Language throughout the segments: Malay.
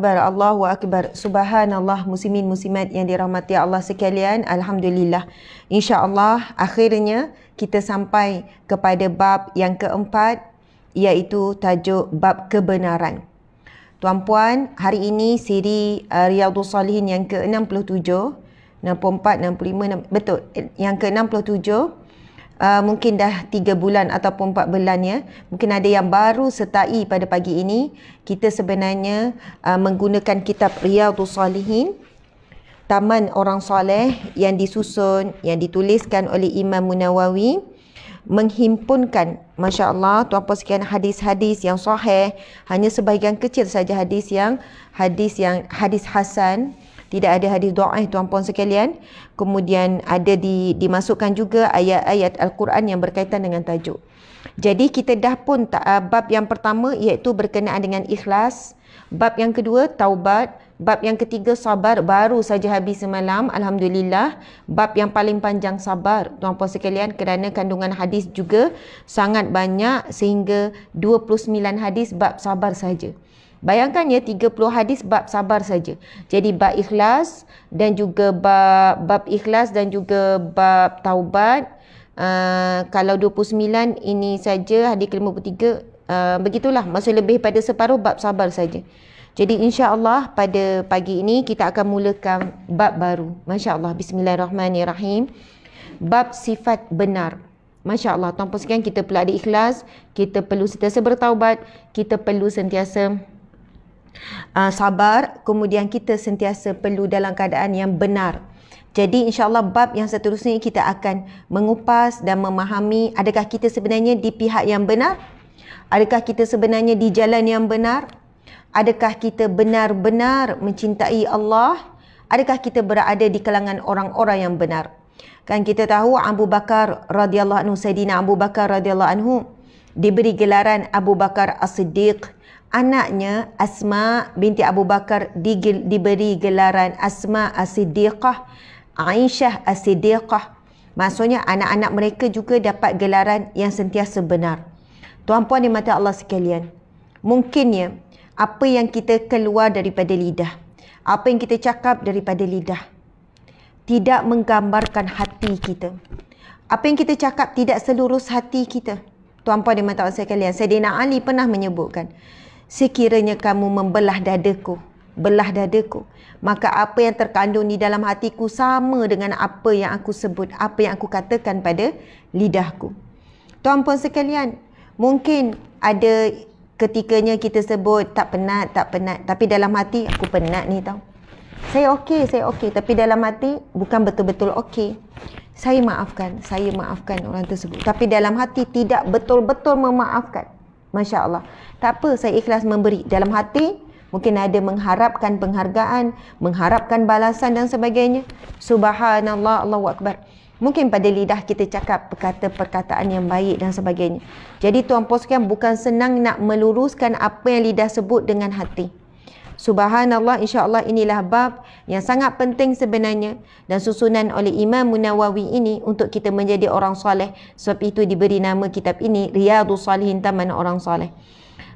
Allahu Akbar. Subhanallah, muslimin muslimat yang dirahmati Allah sekalian. Alhamdulillah. InsyaAllah akhirnya kita sampai kepada bab yang keempat, iaitu tajuk bab kebenaran. Tuan-puan, hari ini siri Riyadhus Salihin yang ke-67, 64, 65, betul, yang ke-67. Mungkin dah 3 bulan ataupun 4 bulan ya. Mungkin ada yang baru sertai pada pagi ini. Kita sebenarnya menggunakan kitab Riyadhus Salihin, Taman Orang Soleh, yang disusun, yang dituliskan oleh Imam Nawawi, menghimpunkan, Masya Allah, tuan-puan sekalian, hadis-hadis yang sahih. Hanya sebahagian kecil saja hadis hadis hasan. Tidak ada hadis dhaif, tuan-puan sekalian. Kemudian ada dimasukkan juga ayat-ayat Al-Quran yang berkaitan dengan tajuk. Jadi kita dah pun bab yang pertama iaitu berkenaan dengan ikhlas. Bab yang kedua taubat. Bab yang ketiga sabar, baru saja habis semalam, Alhamdulillah. Bab yang paling panjang sabar, tuan-puan sekalian, kerana kandungan hadis juga sangat banyak sehingga 29 hadis bab sabar saja. Bayangkan ya, 30 hadis bab sabar saja. Jadi bab ikhlas dan juga bab ikhlas dan juga bab taubat. Kalau 29 ini saja hadis ke-53, begitulah, masih lebih pada separuh bab sabar saja. Jadi insya-Allah pada pagi ini kita akan mulakan bab baru. Masya-Allah, bismillahirrahmanirrahim. Bab sifat benar. Masya Allah, tuan-puan sekalian, kita perlu ada ikhlas, kita perlu sentiasa bertaubat, kita perlu sentiasa sabar, kemudian kita sentiasa perlu dalam keadaan yang benar. Jadi insya-Allah bab yang seterusnya kita akan mengupas dan memahami, adakah kita sebenarnya di pihak yang benar? Adakah kita sebenarnya di jalan yang benar? Adakah kita benar-benar mencintai Allah? Adakah kita berada di kalangan orang-orang yang benar? Kan kita tahu Abu Bakar radhiyallahu anhu, Sayyidina Abu Bakar radhiyallahu anhu diberi gelaran Abu Bakar As-Siddiq. Anaknya Asma binti Abu Bakar diberi gelaran Asma As-Siddiqah, Aisyah As-Siddiqah. Maksudnya anak-anak mereka juga dapat gelaran yang sentiasa benar. Tuan-puan di mata Allah sekalian, mungkinnya apa yang kita keluar daripada lidah, apa yang kita cakap daripada lidah, tidak menggambarkan hati kita. Apa yang kita cakap tidak selurus hati kita. Tuan-puan di mata Allah sekalian, Sayyidina Ali pernah menyebutkan, sekiranya kamu membelah dadaku, maka apa yang terkandung di dalam hatiku sama dengan apa yang aku sebut, apa yang aku katakan pada lidahku. Tuan-puan sekalian, mungkin ada ketikanya kita sebut tak penat, tapi dalam hati aku penat ni tau. Saya okey, tapi dalam hati bukan betul-betul okey. Saya maafkan orang tersebut, tapi dalam hati tidak betul-betul memaafkan. Masya Allah. Tak apa, saya ikhlas memberi. Dalam hati mungkin ada mengharapkan penghargaan, mengharapkan balasan dan sebagainya. Subhanallah, Allahu Akbar. Mungkin pada lidah kita cakap perkataan yang baik dan sebagainya. Jadi tuan-puan sekalian, bukan senang nak meluruskan apa yang lidah sebut dengan hati. Subhanallah, insya-Allah inilah bab yang sangat penting sebenarnya dan susunan oleh Imam Nawawi ini untuk kita menjadi orang soleh. Sebab itu diberi nama kitab ini Riyadhus Salihin, Taman Orang Soleh.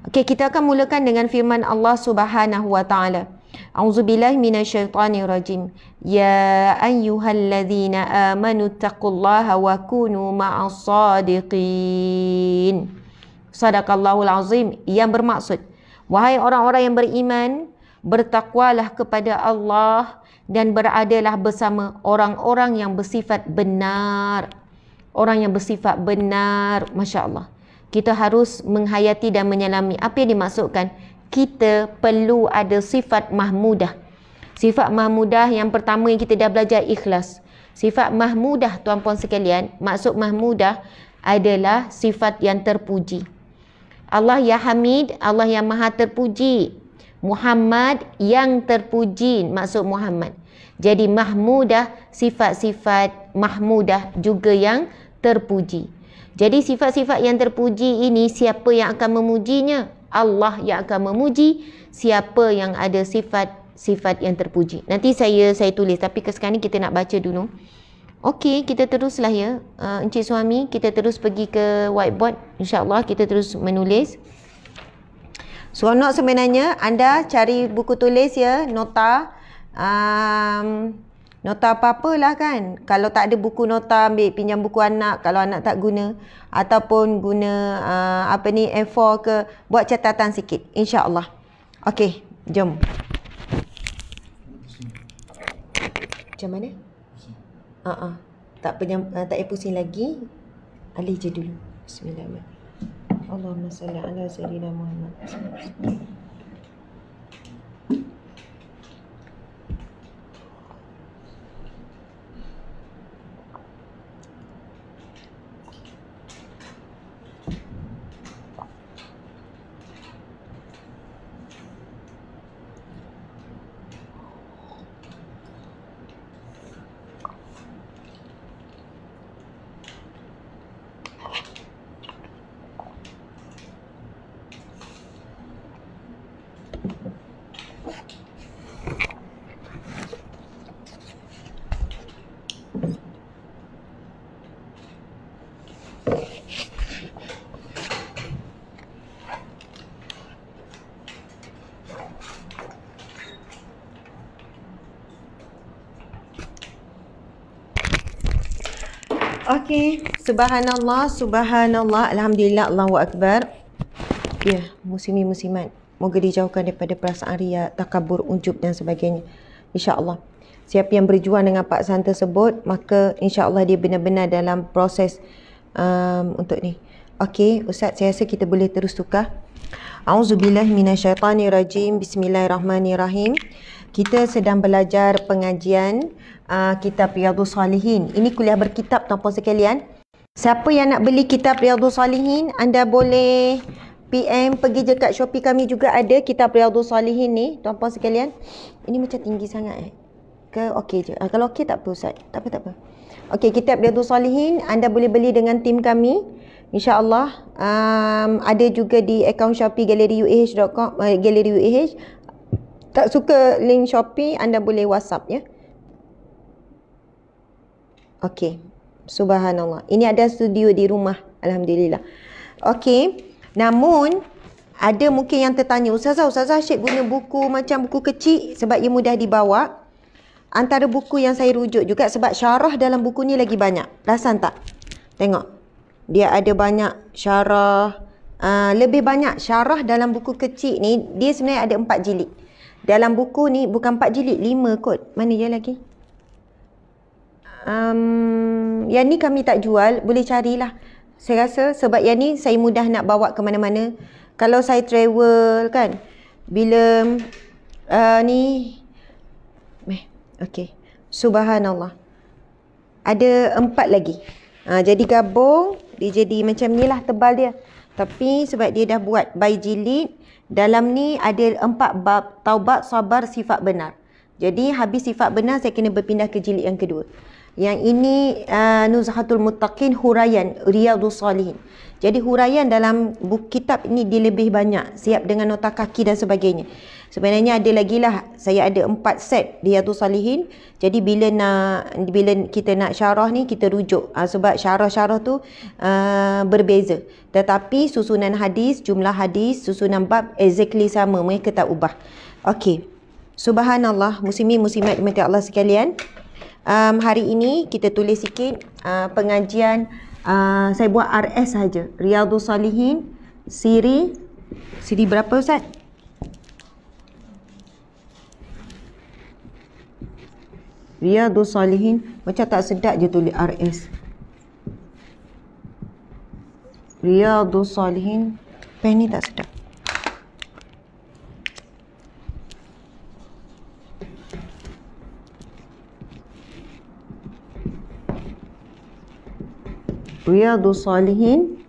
Okey, kita akan mulakan dengan firman Allah Subhanahu wa taala. A'udzubillahi minasyaitonirrajim. Ya ayyuhalladzina amanu taqullaha wa kunu ma'as sadiqin. Sadaqallahul azim, yang bermaksud, wahai orang-orang yang beriman, bertakwalah kepada Allah dan beradalah bersama orang-orang yang bersifat benar. Orang yang bersifat benar, Masya Allah. Kita harus menghayati dan menyelami apa yang dimaksudkan. Kita perlu ada sifat mahmudah. Sifat mahmudah yang pertama yang kita dah belajar, ikhlas. Sifat mahmudah, tuan-puan sekalian, maksud mahmudah adalah sifat yang terpuji. Allah ya Hamid, Allah yang maha terpuji. Muhammad yang terpuji, maksud Muhammad. Jadi mahmudah, sifat-sifat mahmudah juga yang terpuji. Jadi sifat-sifat yang terpuji ini, siapa yang akan memujinya? Allah yang akan memuji siapa yang ada sifat-sifat yang terpuji. Nanti saya tulis, tapi sekarang ni kita nak baca dulu. Okey, kita teruslah ya. Encik suami, kita terus pergi ke whiteboard. InsyaAllah kita terus menulis. Seronok sebenarnya anda cari buku tulis ya, nota. Nota apa-apalah kan. Kalau tak ada buku nota, ambil pinjam buku anak kalau anak tak guna. Ataupun guna A4 ke, buat catatan sikit. InsyaAllah. Okey, jom. Macam mana? Tak payah pusing lagi. Alih je dulu. Bismillahirrahmanirrahim. Allahumma salli ala sayyidina Muhammad. Okey, subhanallah, subhanallah, alhamdulillah, Allahu akbar. Ya, muslimin-muslimat, moga dijauhkan daripada perasaan riya, takabur, ujub dan sebagainya. InsyaAllah. Siapa yang berjuang dengan paksaan tersebut, maka insyaAllah dia benar-benar dalam proses untuk ni. Okey, Ustaz, saya rasa kita boleh terus tukar. A'udzubillahi minasyaitanirrajim. Bismillahirrahmanirrahim. Kita sedang belajar pengajian kitab Riyadhus Salihin. Ini kuliah berkitab tuan-puan sekalian. Siapa yang nak beli kitab Riyadhus Salihin, anda boleh PM, pergi je kat Shopee kami juga ada kitab Riyadhus Salihin ni tuan-puan sekalian. Ini macam tinggi sangat ke okey je. Kalau okey tak apa Ustaz. Tak apa. Okey, kitab Riyadhus Salihin anda boleh beli dengan tim kami. InsyaAllah ada juga di akaun Shopee galeriuah.com, Gallery UAH. Tak suka link Shopee, anda boleh WhatsApp ya. Okey. Subhanallah. Ini ada studio di rumah. Alhamdulillah. Okey. Namun ada mungkin yang tertanya, Ustazah Syed guna buku macam buku kecil sebab ia mudah dibawa. Antara buku yang saya rujuk juga sebab syarah dalam buku ni lagi banyak. Perasan tak? Tengok. Dia ada banyak syarah. Lebih banyak syarah dalam buku kecil ni. Dia sebenarnya ada 4 jilid. Dalam buku ni bukan 4 jilid, 5 kot. Mana je lagi? Yang ni kami tak jual, boleh carilah. Saya rasa sebab yang ni saya mudah nak bawa ke mana-mana. Kalau saya travel kan, bila ni okey. Subhanallah. Ada 4 lagi. Jadi gabung, dia jadi macam ni lah tebal dia. Tapi sebab dia dah buat by jilid, dalam ni ada 4 bab taubat, sabar, sifat benar. Jadi habis sifat benar saya kena berpindah ke jilid yang kedua. Yang ini Nuzhatul Muttaqin, huraian Riyadhus Salihin. Jadi huraian dalam buku kitab ini dia lebih banyak, siap dengan nota kaki dan sebagainya. Sebenarnya ada lagi lah, saya ada 4 set Riyadhus Salihin. Jadi bila kita nak syarah ni, kita rujuk sebab syarah-syarah tu berbeza. Tetapi susunan hadis, jumlah hadis, susunan bab exactly sama, mereka tak ubah. Okey. Subhanallah, muslimin muslimat dimati Allah sekalian. Hari ini kita tulis sikit pengajian. Saya buat RS saja. Riyadhus Salihin siri berapa Ustaz? Riyadhus Salihin macam tak sedap je tulis RS. Riyadhus Salihin, pen ni tak sedap. Riyadhus Salihin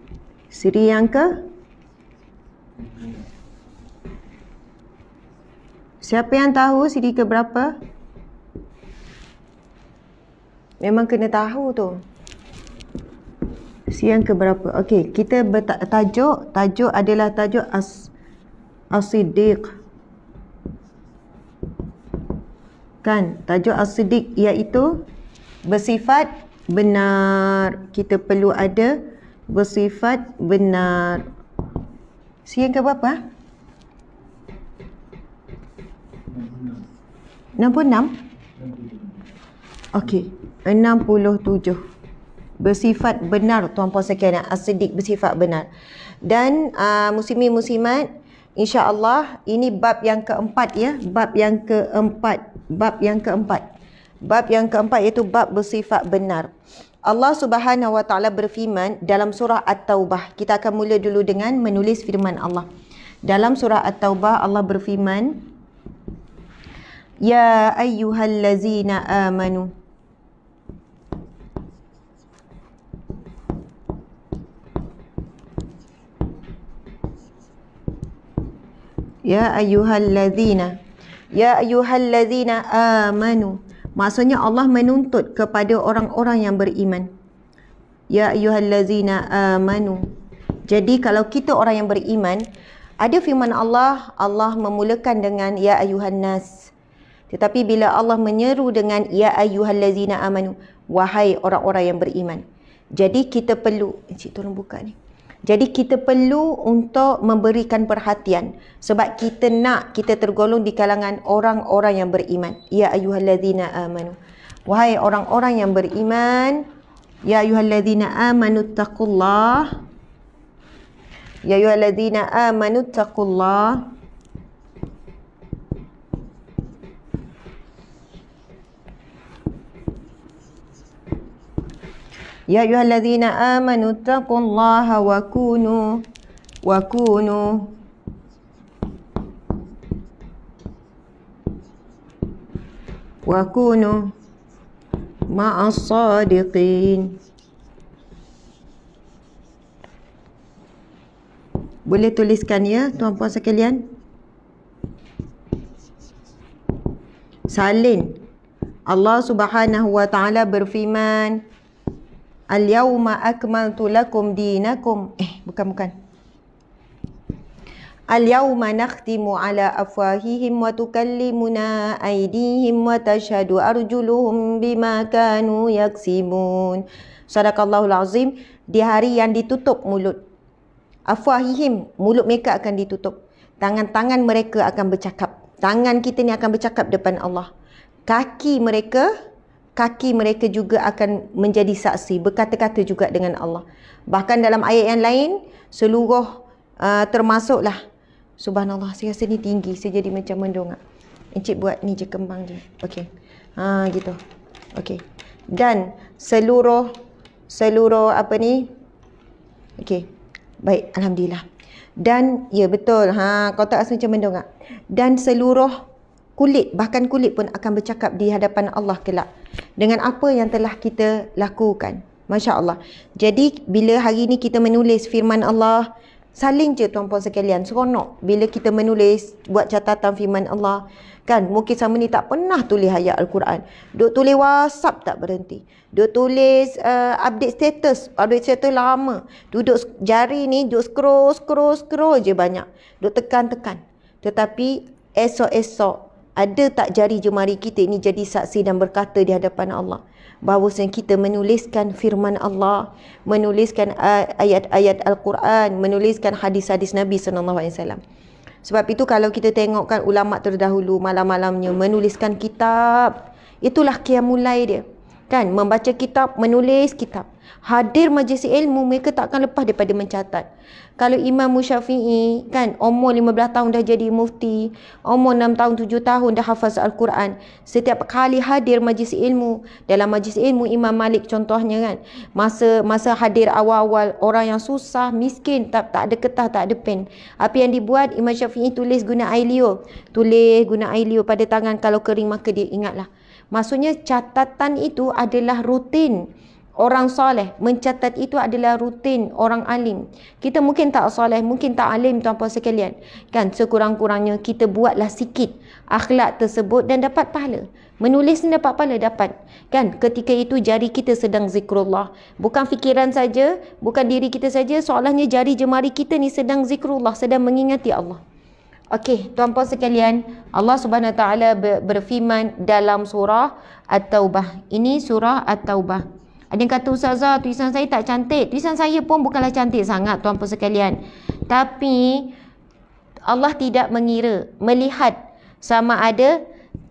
siri yang ke? Siapa yang tahu siri ke berapa? Memang kena tahu tu. Siri yang ke berapa? Okey, kita tajuk adalah tajuk As-Siddiq. Kan? Tajuk As-Siddiq iaitu bersifat benar. Kita perlu ada bersifat benar. Siri yang ke berapa? 66? Okey, 67. Bersifat benar, tuan-puan sekalian. As-Siddiq bersifat benar. Dan muslimin muslimat, insya-Allah ini bab yang keempat ya, bab yang keempat. Bab yang keempat iaitu bab bersifat benar. Allah Subhanahu wa taala berfirman dalam surah At-Taubah. Kita akan mula dulu dengan menulis firman Allah. Dalam surah At-Taubah Allah berfirman, Ya ayyuhallazina amanu. Ya ayyuhallazina. Ya ayyuhallazina amanu. Maksudnya Allah menuntut kepada orang-orang yang beriman. Ya ayyuhallazina amanu. Jadi kalau kita orang yang beriman, ada firman Allah, Allah memulakan dengan ya ayyuhan nas. Tetapi bila Allah menyeru dengan ya ayyuhallazina amanu, wahai orang-orang yang beriman. Jadi kita perlu, Encik tolong buka ni. Jadi kita perlu untuk memberikan perhatian sebab kita nak kita tergolong di kalangan orang-orang yang beriman. Ya ayyuhallazina amanu. Wahai orang-orang yang beriman, ya ayyuhallazina amanu taqullah. Ya ayyuhallazina amanu taqullah. Ya ayyuhallazina amanu taqullaha wa kunu ma'as sadiqin. Boleh tuliskan ya tuan-puan sekalian. Salin. Allah Subhanahu wa taala berfirman, Al-yawma akmaltu lakum dinakum. Bukan. Al-yawma nakhtimu ala afwahihim wa tukallimuna aydihim wa tashhadu arjuluhum bima kanu yaksibun. Sadaqallahul azim. Di hari yang ditutup mulut. Afwahihim, mulut mereka akan ditutup. Tangan-tangan mereka akan bercakap. Tangan kita ni akan bercakap depan Allah. Kaki mereka juga akan menjadi saksi, berkata-kata juga dengan Allah. Bahkan dalam ayat yang lain, seluruh termasuklah. Subhanallah, saya rasa ni tinggi, saya jadi macam mendongak. Encik buat ni je, kembang je. Okey. Gitu. Okey. Dan seluruh apa ni? Okey. Baik, alhamdulillah. Dan ya betul. Kau tak rasa macam mendongak. Dan seluruh kulit, bahkan kulit pun akan bercakap di hadapan Allah kelak dengan apa yang telah kita lakukan. Masya Allah. Jadi bila hari ni kita menulis firman Allah, salin je tuan-puan sekalian, seronok bila kita menulis, buat catatan firman Allah. Kan mungkin sama ni tak pernah tulis ayat Al-Quran, duk tulis WhatsApp tak berhenti, duk tulis update status lama, duduk jari ni duk scroll je banyak, duk tekan. Tetapi esok-esok ada tak jari jemari kita ini jadi saksi dan berkata di hadapan Allah bahawasanya kita menuliskan firman Allah, menuliskan ayat-ayat Al-Quran, menuliskan hadis-hadis Nabi SAW. Sebab itu kalau kita tengokkan ulama terdahulu malam-malamnya menuliskan kitab, itulah qiyamul lail dia. Kan, membaca kitab, menulis kitab. Hadir majlis ilmu, mereka tak akan lepas daripada mencatat. Kalau Imam Syafi'i, kan, umur 15 tahun dah jadi mufti, umur 6 tahun, 7 tahun dah hafaz Al-Quran. Setiap kali hadir majlis ilmu, dalam majlis ilmu Imam Malik contohnya kan, masa hadir awal-awal, orang yang susah, miskin, tak ada kertas, tak ada pen. Apa yang dibuat, Imam Syafi'i tulis guna air liur pada tangan, kalau kering maka dia ingatlah. Maksudnya catatan itu adalah rutin orang soleh. Mencatat itu adalah rutin orang alim. Kita mungkin tak soleh, mungkin tak alim tuan-puan sekalian. Kan, sekurang-kurangnya kita buatlah sikit akhlak tersebut dan dapat pahala. Menulis ni dapat pahala, dapat. Kan, ketika itu jari kita sedang zikrullah. Bukan fikiran saja, bukan diri kita saja, seolahnya jari jemari kita ni sedang zikrullah, sedang mengingati Allah. Okey, tuan-puan sekalian, Allah Subhanahu Wa Taala berfirman dalam surah At-Taubah. Ini surah At-Taubah. Ada yang kata, Ustazah, tulisan saya tak cantik. Tulisan saya pun bukanlah cantik sangat, tuan-puan sekalian. Tapi Allah tidak melihat sama ada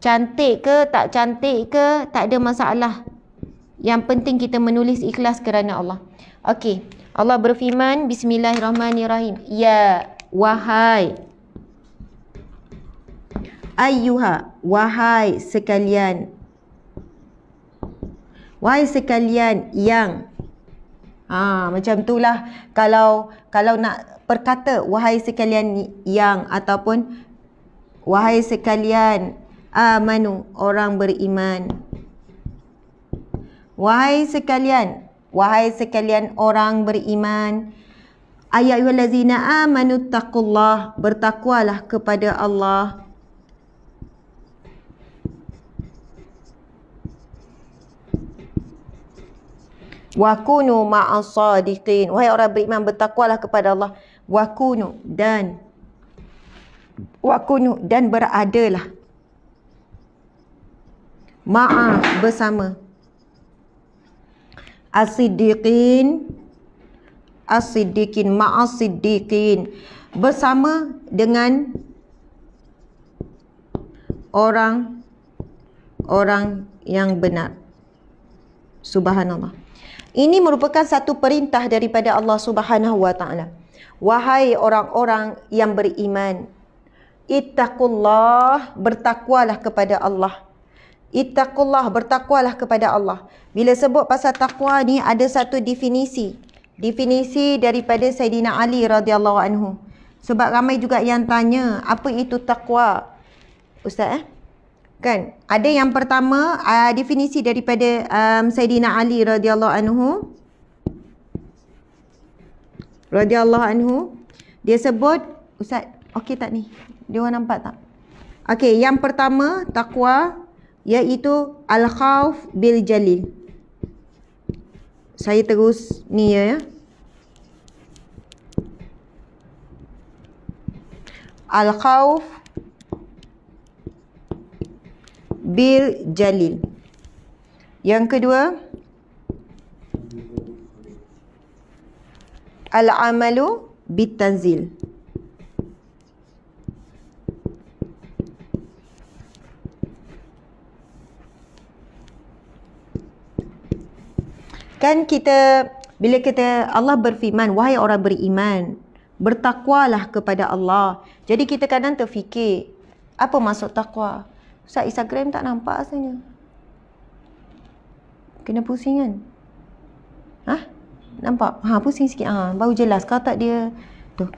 Cantik ke, tak cantik ke, tak ada masalah. Yang penting kita menulis ikhlas kerana Allah. Okey. Allah berfirman, Bismillahirrahmanirrahim. Ya, wahai. Ayyuha, wahai sekalian. Wahai sekalian yang. Macam itulah kalau nak perkata wahai sekalian yang ataupun wahai sekalian amanu, orang beriman. Wahai sekalian orang beriman. Ya ayyuhallazina amanu taqullah, bertakwalah kepada Allah. Wa kunu ma'as sadiqin, wahai orang beriman bertakwalah kepada Allah. Wa kunu dan beradalah bersama as-siddiqin ma'as siddiqin, bersama dengan orang yang benar. Subhanallah. Ini merupakan satu perintah daripada Allah Subhanahu wa taala. Wahai orang-orang yang beriman, ittaqullah, bertakwalah kepada Allah. Ittaqullah, bertakwalah kepada Allah. Bila sebut pasal takwa ni ada satu definisi. Definisi daripada Saidina Ali radhiyallahu anhu. Sebab ramai juga yang tanya, apa itu takwa? Ustaz kan ada yang pertama definisi daripada Saidina Ali radhiyallahu anhu, dia sebut, Ustaz okey tak ni, dia orang nampak tak? Okey, yang pertama takwa iaitu al-khauf bil jalil. Saya terus ni ya. Al-khauf bil jalil. Yang kedua, al-amalu bit tanzil. Kan kita bila kita Allah berfirman, wahai orang beriman, bertakwalah kepada Allah. Jadi kita kadang terfikir, apa maksud takwa? Ustaz, Instagram tak nampak rasanya. Kena pusing kan? Nampak? Pusing sikit. Baru jelas. Kalau tak dia tu.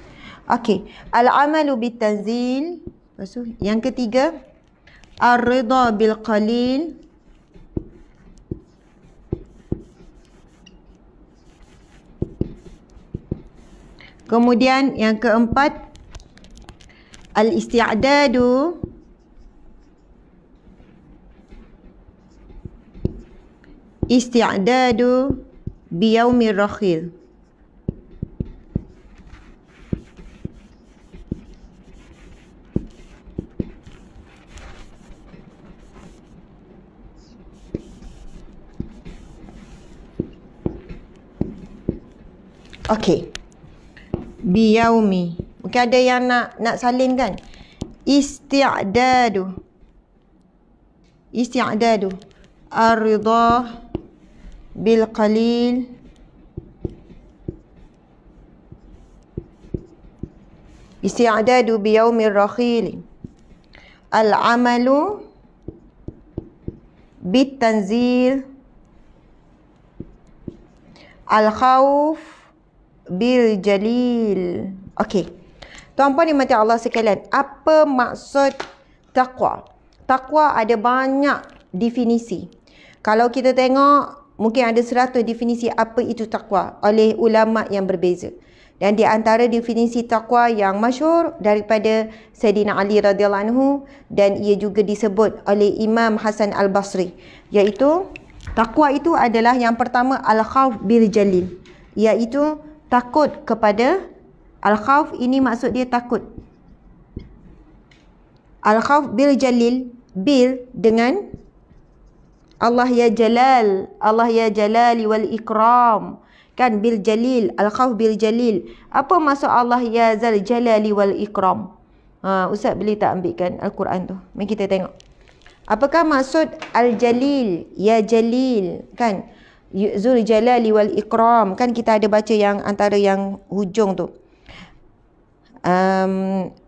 Okey. Al-amalu bit tanzil. Lepas tu yang ketiga, ar-ridha bil qalil. Kemudian yang keempat, al-isti'dadu biyaumir rakhil. Okey. Biyaumi. Mungkin ada yang nak salin kan? Isti'dadu ar-ridha bil qalil isti'dadu biyaumir rakhil, al-amalu bit tanzil, al-khawf bil jalil. Okey. Tuan-puan dimati Allah sekalian, apa maksud takwa? Takwa ada banyak definisi. Kalau kita tengok, mungkin ada 100 definisi apa itu takwa oleh ulama yang berbeza. Dan di antara definisi takwa yang masyhur daripada Saidina Ali radhiyallahu anhu, dan ia juga disebut oleh Imam Hasan Al-Basri, iaitu takwa itu adalah yang pertama al-khauf bil jalil, iaitu takut kepada, al-khauf ini maksud dia takut. Al-khauf bil jalil, bil dengan Allah ya jalal, Allah ya jalali wal ikram. Kan bil jalil, al-khauf bil jalil. Apa maksud Allah ya zal jalali wal ikram? Ustaz boleh tak ambilkan Al-Quran tu? Mari kita tengok. Apakah maksud Al-Jalil? Ya Jalil, kan? Zul Jalali wal Ikram. Kan kita ada baca yang antara yang hujung tu.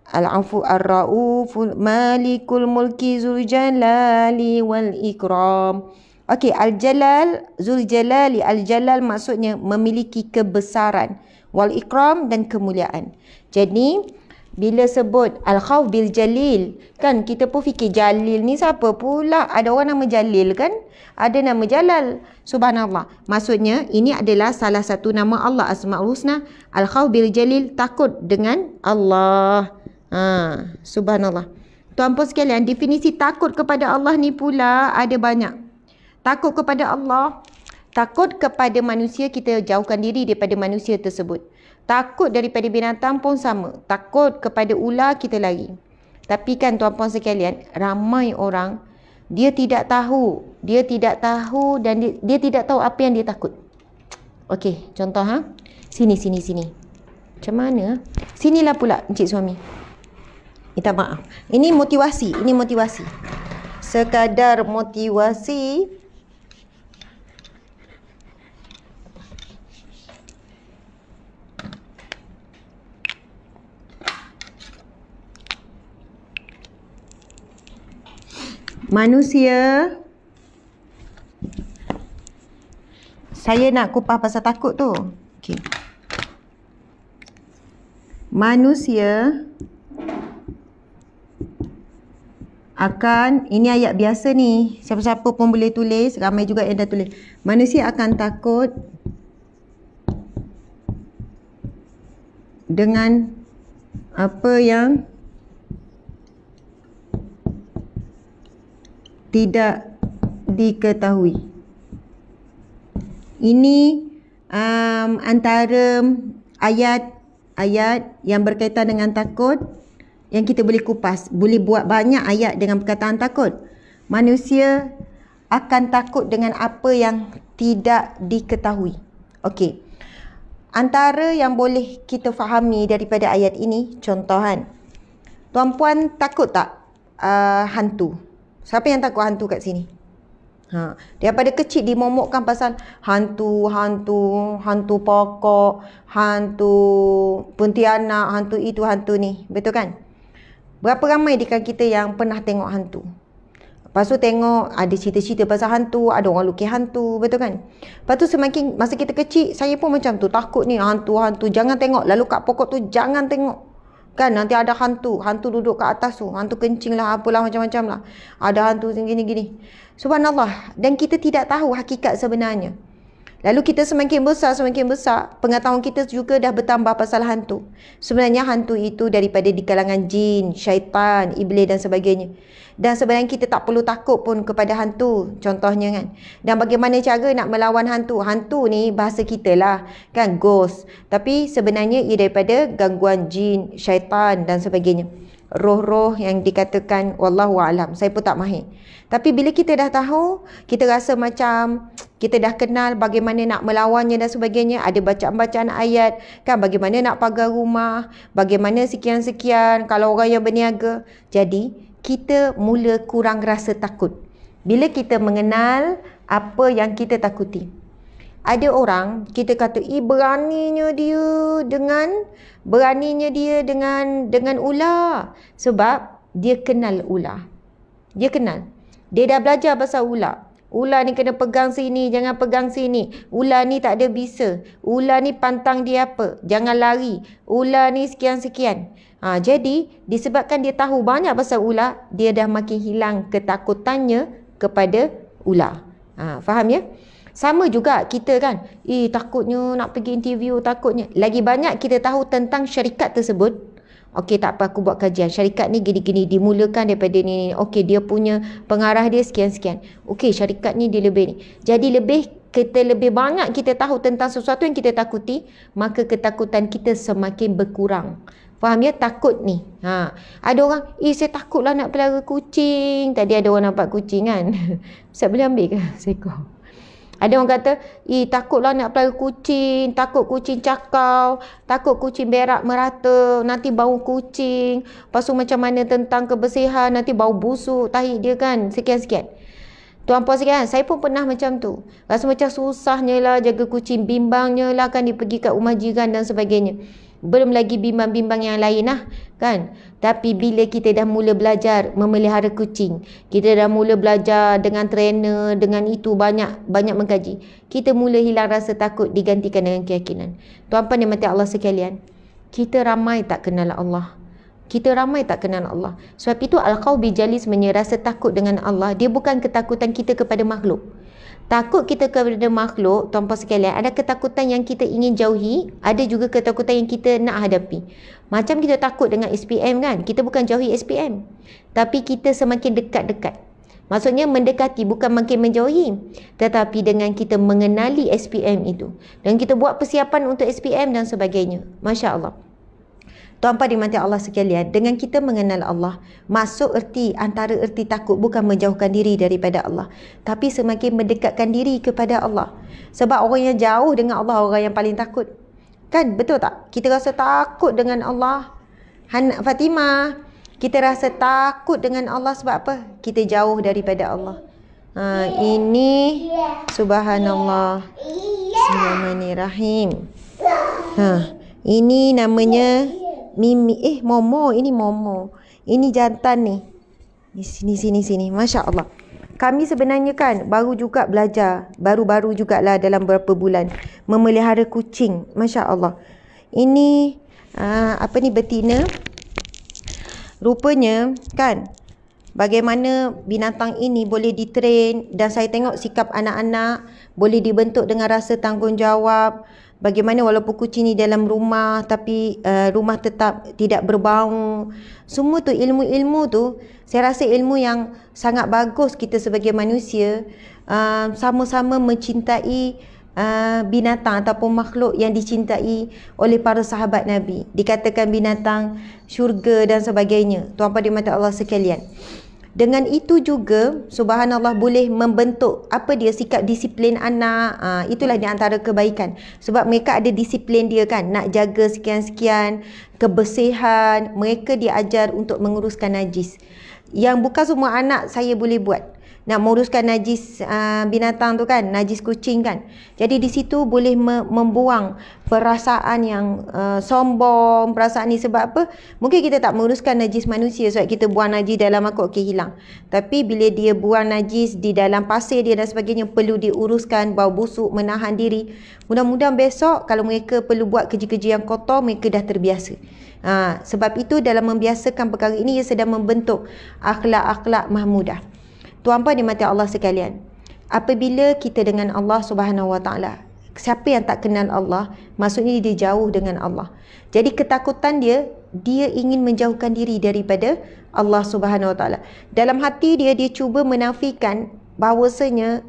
Al-Afu Ar-Rauf Malikul Mulki Zul Jalali wal Ikram. Okey, Al-Jalal, Zul Jalali, Al-Jalal maksudnya memiliki kebesaran, wal Ikram dan kemuliaan. Jadi bila sebut Al-Khawf bil Jalil, kan kita pun fikir Jalil ni siapa pula? Ada orang nama Jalil kan? Ada nama Jalal. Subhanallah. Maksudnya ini adalah salah satu nama Allah Asmaul Husna. Al-Khawf bil Jalil, takut dengan Allah. Subhanallah. Tuan-puan sekalian, definisi takut kepada Allah ni pula ada banyak. Takut kepada Allah, takut kepada manusia, kita jauhkan diri daripada manusia tersebut. Takut daripada binatang pun sama. Takut kepada ular, kita lari. Tapi kan tuan-puan sekalian, ramai orang dia tidak tahu dan dia tidak tahu apa yang dia takut. Okey, contoh Sini. Macam mana? Sinilah pula encik suami. Minta maaf. Ini motivasi, sekadar motivasi. Manusia, saya nak kupas pasal takut tu. Okey. Manusia akan, ini ayat biasa ni, siapa-siapa pun boleh tulis, ramai juga yang dah tulis. Manusia akan takut dengan apa yang tidak diketahui. Ini antara ayat yang berkaitan dengan takut yang kita boleh kupas. Boleh buat banyak ayat dengan perkataan takut. Manusia akan takut dengan apa yang tidak diketahui. Okey. Antara yang boleh kita fahami daripada ayat ini, contohan. Tuan-puan takut tak hantu? Siapa yang takut hantu kat sini? Daripada kecil dimomokkan pasal hantu pokok, hantu pontianak, hantu itu, hantu ni. Betul kan? Berapa ramai di kalangan kita yang pernah tengok hantu? Lepas tu tengok ada cerita-cerita pasal hantu, ada orang lukis hantu, betul kan? Lepas tu semakin masa kita kecil, saya pun macam tu, takut ni hantu, jangan tengok. Lalu kat pokok tu jangan tengok. Kan nanti ada hantu duduk kat atas tu, hantu kencing lah, apalah macam-macam lah. Ada hantu gini-gini. Subhanallah. Dan kita tidak tahu hakikat sebenarnya. Lalu kita semakin besar, pengetahuan kita juga dah bertambah pasal hantu. Sebenarnya hantu itu daripada di kalangan jin, syaitan, iblis dan sebagainya. Dan sebenarnya kita tak perlu takut pun kepada hantu, contohnya kan. Dan bagaimana cara nak melawan hantu? Hantu ni bahasa kita lah, kan, ghost. Tapi sebenarnya ia daripada gangguan jin, syaitan dan sebagainya. Roh-roh yang dikatakan, wallahu a'lam, saya pun tak mahir. Tapi bila kita dah tahu, kita rasa macam kita dah kenal bagaimana nak melawannya dan sebagainya. Ada bacaan-bacaan ayat, kan, bagaimana nak pagar rumah, bagaimana sekian-sekian kalau orang yang berniaga. Jadi kita mula kurang rasa takut bila kita mengenal apa yang kita takuti. Ada orang kita kata, beraninya dia dengan ular, sebab dia kenal ular. Dia dah belajar pasal ular. Ular ni kena pegang sini, jangan pegang sini. Ular ni tak ada bisa. Ular ni pantang dia apa, jangan lari. Ular ni sekian-sekian. Jadi disebabkan dia tahu banyak pasal ular, dia dah makin hilang ketakutannya kepada ular. Faham ya? Sama juga kita kan, takutnya nak pergi interview, takutnya. Lagi banyak kita tahu tentang syarikat tersebut. Okey, tak apa, aku buat kajian. Syarikat ni gini-gini, dimulakan daripada ni. Okey, dia punya pengarah dia sekian-sekian. Okey, syarikat ni dia lebih ni. Jadi lebih banyak kita tahu tentang sesuatu yang kita takuti, maka ketakutan kita semakin berkurang. Faham ya? Takut ni. Ada orang, saya takutlah nak pelihara kucing. Tadi ada orang nampak kucing kan. Ustaz boleh ambil ke seekor? Ada orang kata, takutlah nak pelihara kucing, takut kucing cakau, takut kucing berak merata, nanti bau kucing. Lepas tu macam mana tentang kebersihan, nanti bau busuk tahi dia kan, sekian-sekian. Tuan puan sekalian, saya pun pernah macam tu. Rasa macam susahnya lah jaga kucing, bimbangnya lah kan dia pergi kat rumah jiran dan sebagainya. Belum lagi bimbang-bimbang yang lain lah kan. Tapi bila kita dah mula belajar memelihara kucing, kita dah mula belajar dengan trainer, dengan itu banyak mengkaji, kita mula hilang rasa takut digantikan dengan keyakinan. Tuan-tuan yang mati Allah sekalian, kita ramai tak kenal Allah. Kita ramai tak kenal Allah. Sebab itu Al-Qaw bijalismenya, rasa takut dengan Allah, dia bukan ketakutan kita kepada makhluk. Takut kita kepada makhluk, tuan-puan sekalian, ada ketakutan yang kita ingin jauhi, ada juga ketakutan yang kita nak hadapi. Macam kita takut dengan SPM kan, kita bukan jauhi SPM, tapi kita semakin dekat-dekat. Maksudnya mendekati, bukan makin menjauhi. Tetapi dengan kita mengenali SPM itu, dan kita buat persiapan untuk SPM dan sebagainya. Masya Allah. Tuan-tuan dimati Allah sekalian, dengan kita mengenal Allah, masuk antara erti takut bukan menjauhkan diri daripada Allah, tapi semakin mendekatkan diri kepada Allah. Sebab orang yang jauh dengan Allah, orang yang paling takut. Kan, betul tak? Kita rasa takut dengan Allah. Fatimah, kita rasa takut dengan Allah sebab apa? Kita jauh daripada Allah. Ini subhanallah. Bismillahirrahmanirrahim. Ini namanya Mimi, Momo, ini Momo. Ini jantan ni. Sini. Masya Allah. Kami sebenarnya kan baru juga belajar. Baru-baru jugalah dalam beberapa bulan. Memelihara kucing. Masya Allah. Ini, betina. Rupanya kan, bagaimana binatang ini boleh ditrain. Dan saya tengok sikap anak-anak boleh dibentuk dengan rasa tanggungjawab. Bagaimana walaupun kucing ni dalam rumah, tapi rumah tetap tidak berbau. Semua tu ilmu-ilmu tu, saya rasa ilmu yang sangat bagus kita sebagai manusia sama-sama mencintai binatang ataupun makhluk yang dicintai oleh para sahabat Nabi. Dikatakan binatang syurga dan sebagainya. Tuan-tuan di mata Allah sekalian. Dengan itu juga, subhanallah, boleh membentuk sikap disiplin anak. Itulah di antara kebaikan. Sebab mereka ada disiplin dia kan. Nak jaga sekian-sekian, kebersihan. Mereka diajar untuk menguruskan najis. Yang bukan semua anak saya boleh buat. Nak menguruskan najis binatang tu kan, najis kucing kan. Jadi di situ boleh membuang perasaan yang sombong, perasaan ni. Sebab apa? Mungkin kita tak menguruskan najis manusia, sebab kita buang najis dalam mangkuk, hilang. Tapi bila dia buang najis di dalam pasir dia dan sebagainya, perlu diuruskan, bau busuk, menahan diri. Mudah-mudahan besok kalau mereka perlu buat kerja-kerja yang kotor, mereka dah terbiasa. Sebab itu dalam membiasakan perkara ini, ia sedang membentuk akhlak-akhlak mahmudah. Tuan-puan dimati Allah sekalian, apabila kita dengan Allah Subhanahu Wa Taala, siapa yang tak kenal Allah, maksudnya dia jauh dengan Allah. Jadi ketakutan dia ingin menjauhkan diri daripada Allah Subhanahu Wa Taala. Dalam hati dia cuba menafikan bahawasanya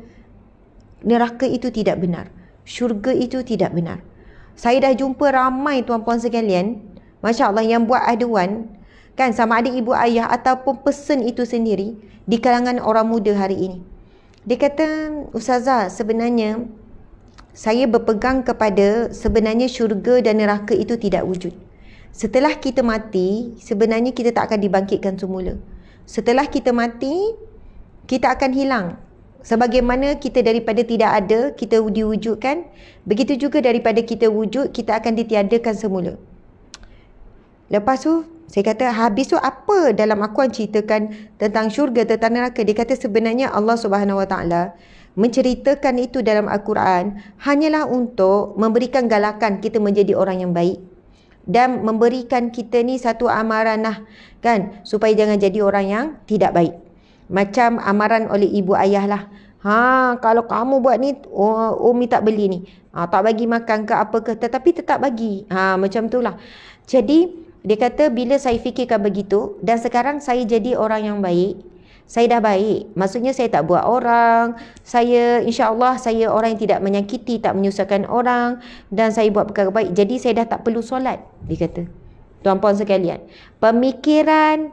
neraka itu tidak benar, syurga itu tidak benar. Saya dah jumpa ramai tuan-puan sekalian, Masya Allah, yang buat aduan kan, sama ada ibu ayah ataupun person itu sendiri di kalangan orang muda hari ini. Dia kata, Ustazah, sebenarnya saya berpegang kepada sebenarnya syurga dan neraka itu tidak wujud. Setelah kita mati, sebenarnya kita tak akan dibangkitkan semula. Setelah kita mati, kita akan hilang. Sebagaimana kita daripada tidak ada, kita diwujudkan, begitu juga daripada kita wujud, kita akan ditiadakan semula. Lepas tu, saya kata, habis tu apa dalam Al-Quran ceritakan tentang syurga, tentang neraka? Dia kata sebenarnya Allah Subhanahu Wa Taala menceritakan itu dalam Al-Quran hanyalah untuk memberikan galakan kita menjadi orang yang baik. Dan memberikan kita ni satu amaran kan, supaya jangan jadi orang yang tidak baik. Macam amaran oleh ibu ayah lah. Kalau kamu buat ni, Umi tak beli ni. Tak bagi makan ke apa ke, tetapi tetap bagi. Macam tu lah. Jadi, dia kata bila saya fikirkan begitu dan sekarang saya jadi orang yang baik, saya dah baik. Maksudnya saya tak buat orang, saya insya-Allah saya orang yang tidak menyakiti, tak menyusahkan orang, dan saya buat perkara baik. Jadi saya dah tak perlu solat, dia kata. Tuan-puan sekalian, pemikiran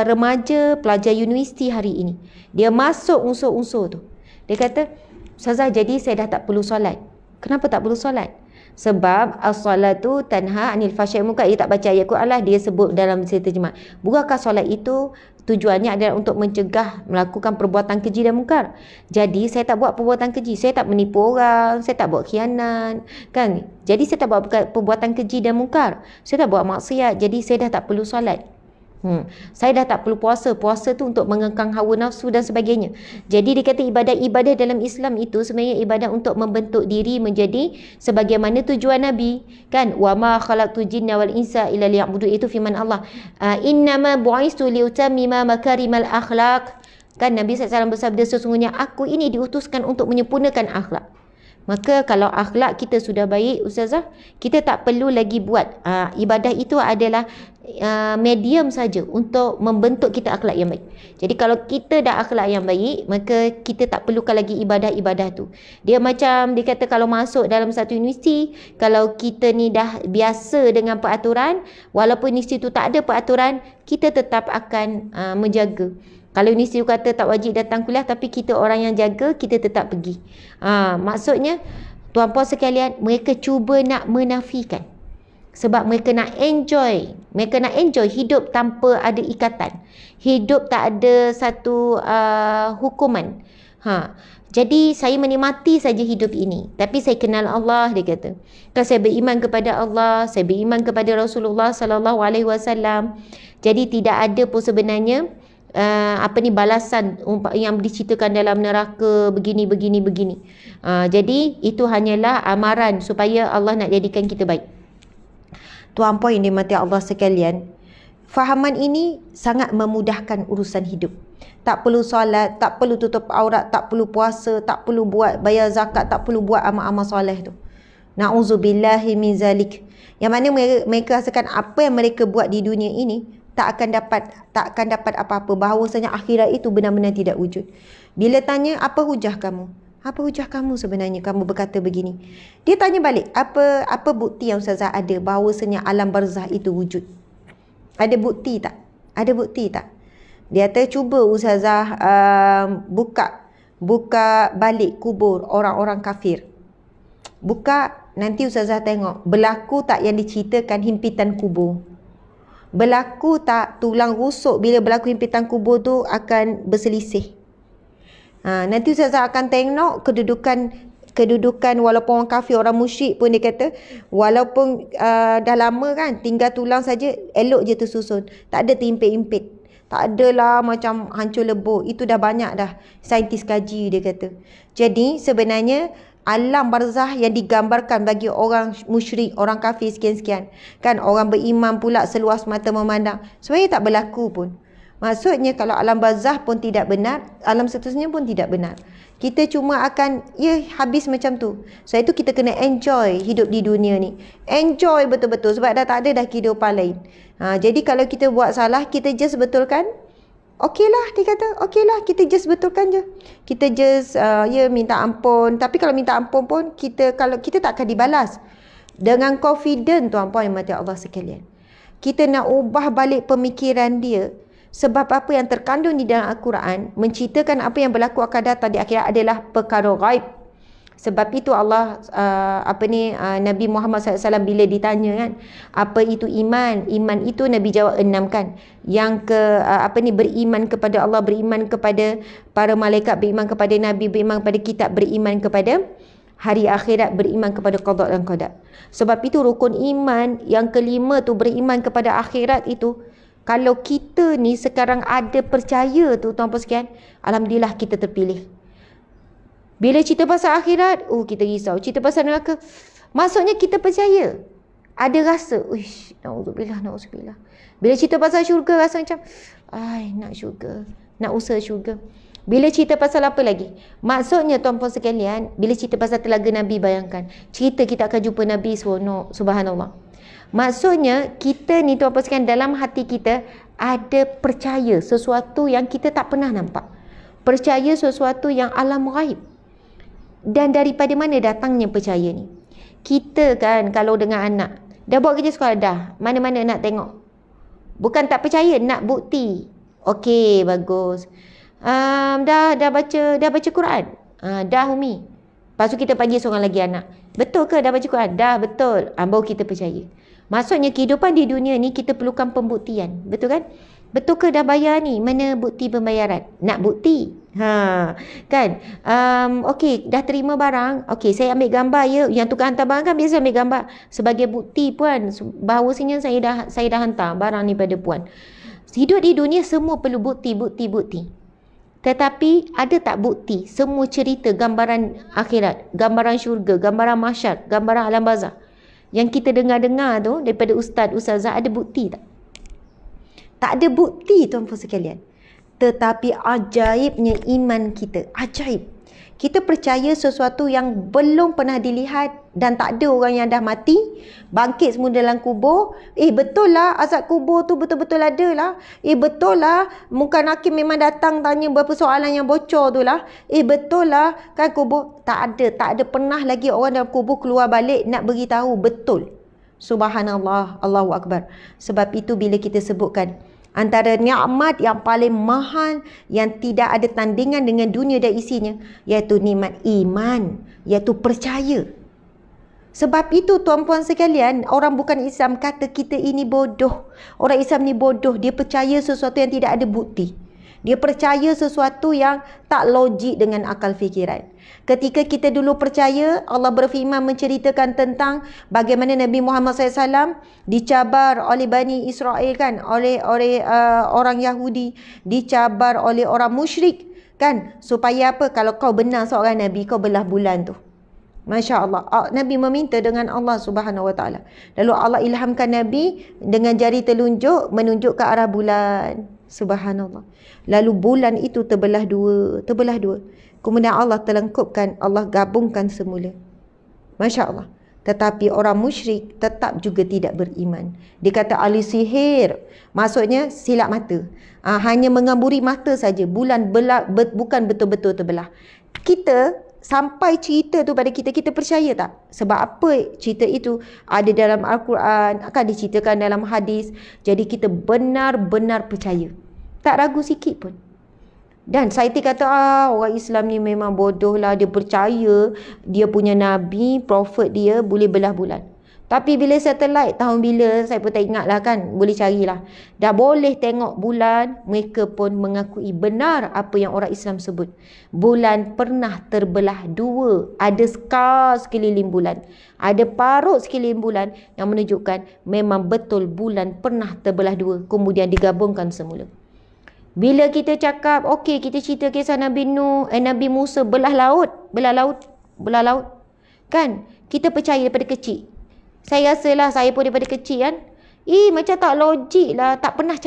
remaja pelajar universiti hari ini, dia masuk unsur-unsur tu. Dia kata Ustazah, jadi saya dah tak perlu solat. Kenapa tak perlu solat? Sebab as-salatu tanha anil fahsya'i wal munkar. Dia tak baca ayat Quran lah, dia sebut dalam terjemah. Bukankah solat itu tujuannya adalah untuk mencegah melakukan perbuatan keji dan mungkar? Jadi saya tak buat perbuatan keji, saya tak menipu orang, saya tak buat khianat, kan? Jadi saya tak buat perbuatan keji dan mungkar, saya tak buat maksiat, jadi saya dah tak perlu solat. Saya dah tak perlu puasa. Puasa tu untuk mengekang hawa nafsu dan sebagainya. Jadi dikata ibadah-ibadah dalam Islam itu sebenarnya ibadah untuk membentuk diri menjadi sebagaimana tujuan Nabi, kan? Wa ma khalaqtu jinna wal insa illa liya'budu, itu firman Allah. Innama bu'istu liutammima makarimal akhlaq. Kan Nabi SAW bersabda, sesungguhnya aku ini diutuskan untuk menyempurnakan akhlak. Maka kalau akhlak kita sudah baik, Ustazah, kita tak perlu lagi buat. Ibadah itu adalah medium saja untuk membentuk kita akhlak yang baik. Jadi kalau kita dah akhlak yang baik, maka kita tak perlukan lagi ibadah-ibadah tu. Dia macam dia kata kalau masuk dalam satu universiti, kalau kita ni dah biasa dengan peraturan, walaupun universiti tu tak ada peraturan, kita tetap akan menjaga. Kalau universiti kata tak wajib datang kuliah, tapi kita orang yang jaga, kita tetap pergi. Maksudnya, tuan-puan sekalian, mereka cuba nak menafikan. Sebab mereka nak enjoy. Mereka nak enjoy hidup tanpa ada ikatan. Hidup tak ada satu hukuman. Jadi saya menikmati saja hidup ini. Tapi saya kenal Allah, dia kata. Kalau saya beriman kepada Allah, saya beriman kepada Rasulullah sallallahu alaihi wasallam. Jadi tidak ada pun sebenarnya balasan yang diceritakan dalam neraka begini. Jadi itu hanyalah amaran supaya Allah nak jadikan kita baik. Tuan-puan yang dimati Allah sekalian, fahaman ini sangat memudahkan urusan hidup. Tak perlu solat, tak perlu tutup aurat, tak perlu puasa, tak perlu buat bayar zakat, tak perlu buat amal-amal soleh tu. Na'udzubillahi min zalik. Yang mana mereka rasakan apa yang mereka buat di dunia ini tak akan dapat apa-apa. Bahawasanya akhirat itu benar-benar tidak wujud. Bila tanya, apa hujah kamu? Apa hujah kamu sebenarnya kamu berkata begini? Dia tanya balik, apa bukti yang Ustazah ada bahawasanya alam barzah itu wujud? Ada bukti tak? Ada bukti tak? Dia kata, cuba Ustazah buka balik kubur orang-orang kafir. Buka, nanti Ustazah tengok berlaku tak yang diceritakan himpitan kubur. Berlaku tak tulang rusuk bila berlaku himpitan kubur tu akan berselisih. Nanti Ustazah akan tengok kedudukan walaupun orang kafir, orang musyrik pun dia kata, walaupun dah lama kan, tinggal tulang saja elok je tersusun. Tak ada terimpit-impit. Tak adalah macam hancur lebur. Itu dah banyak dah saintis kaji, dia kata. Jadi sebenarnya alam barzah yang digambarkan bagi orang musyrik, orang kafir sekian-sekian, kan, orang beriman pula seluas mata memandang, sebenarnya tak berlaku pun. Maksudnya kalau alam barzah pun tidak benar, alam seterusnya pun tidak benar. Kita cuma akan habis macam tu. Sebab itu kita kena enjoy hidup di dunia ni. Enjoy betul-betul sebab dah tak ada dah kehidupan lain. Jadi kalau kita buat salah, kita just betulkan. Okeylah, dia kata, okeylah, kita just betulkan je. Kita just minta ampun. Tapi kalau minta ampun pun kita tak akan dibalas. Dengan confident, tuan-puan yang mati Allah sekalian. Kita nak ubah balik pemikiran dia. Sebab apa yang terkandung di dalam Al-Quran menceritakan apa yang berlaku akan datang di akhirat adalah perkara ghaib. Sebab itu Allah Nabi Muhammad SAW bila ditanya kan, apa itu iman? Iman itu Nabi jawab 6 kan. Yang beriman kepada Allah, beriman kepada para malaikat, beriman kepada Nabi, beriman kepada kitab, beriman kepada hari akhirat, beriman kepada qada dan qadar. Sebab itu rukun iman yang kelima tu, beriman kepada akhirat itu, kalau kita ni sekarang ada percaya tu, tuan-puan sekalian, alhamdulillah kita terpilih. Bila cerita pasal akhirat, kita risau. Cerita pasal neraka, maksudnya kita percaya. Ada rasa, na'udzubillah. Bila cerita pasal syurga, rasa macam, nak syurga, nak usaha syurga. Bila cerita pasal apa lagi? Maksudnya tuan-puan sekalian, bila cerita pasal telaga Nabi, bayangkan. Cerita kita akan jumpa Nabi, subhanallah. Maksudnya, kita ni tuan-puan sekalian, dalam hati kita ada percaya sesuatu yang kita tak pernah nampak. Percaya sesuatu yang alam ghaib. Dan daripada mana datangnya percaya ni? Kita kan kalau dengan anak, dah buat kerja sekolah dah, mana-mana nak tengok. Bukan tak percaya, nak bukti. Okey, bagus. Dah baca Quran. Dah Umi. Lepas tu kita panggil seorang lagi anak. Betul ke dah baca Quran? Dah, betul. Baru kita percaya. Maksudnya kehidupan di dunia ni kita perlukan pembuktian. Betul kan? Betul ke dah bayar ni? Mana bukti pembayaran? Nak bukti. Kan? Okey, dah terima barang. Okey, saya ambil gambar ya. Yang tukar hantar barang kan biasa ambil gambar sebagai bukti puan bahawasanya saya dah hantar barang ni pada puan. Hidup di dunia semua perlu bukti. Tetapi ada tak bukti semua cerita gambaran akhirat, gambaran syurga, gambaran mahsyar, gambaran alam barzakh yang kita dengar-dengar tu daripada ustazah ada bukti tak? Tak ada bukti tuan-puan sekalian. Tetapi ajaibnya iman kita. Ajaib. Kita percaya sesuatu yang belum pernah dilihat dan tak ada orang yang dah mati, bangkit semua dalam kubur. Betul lah azab kubur tu betul-betul ada lah. Betul lah muka nakir memang datang tanya berapa soalan yang bocor tu lah. Betul lah kan kubur. Tak ada pernah lagi orang dalam kubur keluar balik nak beritahu betul. Subhanallah, Allahu Akbar. Sebab itu bila kita sebutkan antara nikmat yang paling mahal yang tidak ada tandingan dengan dunia dan isinya, iaitu nikmat iman, iaitu percaya. Sebab itu tuan-puan sekalian, orang bukan Islam kata kita ini bodoh. Orang Islam ni bodoh, dia percaya sesuatu yang tidak ada bukti. Dia percaya sesuatu yang tak logik dengan akal fikiran. Ketika kita dulu percaya, Allah berfirman menceritakan tentang bagaimana Nabi Muhammad SAW dicabar oleh Bani Israel kan, oleh orang Yahudi, dicabar oleh orang musyrik kan, supaya apa? Kalau kau benar seorang Nabi, kau belah bulan tu. Masya Allah. Nabi meminta dengan Allah Subhanahu Wa Taala. Lalu Allah ilhamkan Nabi dengan jari telunjuk menunjuk ke arah bulan. Subhanallah. Lalu bulan itu terbelah dua. Kemudian Allah telengkupkan, Allah gabungkan semula. Masya Allah. Tetapi orang musyrik tetap juga tidak beriman. Dia kata ahli sihir. Maksudnya silap mata. Hanya mengamburi mata saja. Bulan bukan betul-betul terbelah. Kita sampai cerita tu pada kita percaya tak? Sebab apa cerita itu ada dalam Al-Quran, akan diceritakan dalam hadis. Jadi kita benar-benar percaya. Tak ragu sikit pun. Dan Saiti kata, orang Islam ni memang bodoh lah. Dia percaya dia punya Nabi, Prophet dia boleh belah bulan. Tapi bila satelit tahun bila, saya pun tak ingat lah kan. Boleh carilah. Dah boleh tengok bulan, mereka pun mengakui benar apa yang orang Islam sebut. Bulan pernah terbelah dua. Ada skar sekeliling bulan. Ada parut sekeliling bulan yang menunjukkan memang betul bulan pernah terbelah dua. Kemudian digabungkan semula. Bila kita cakap, okey kita cerita kisah Nabi Nabi Musa belah laut. Kan? Kita percaya daripada kecil. Saya rasalah saya pun daripada kecil kan. Macam tak logik lah. Tak pernah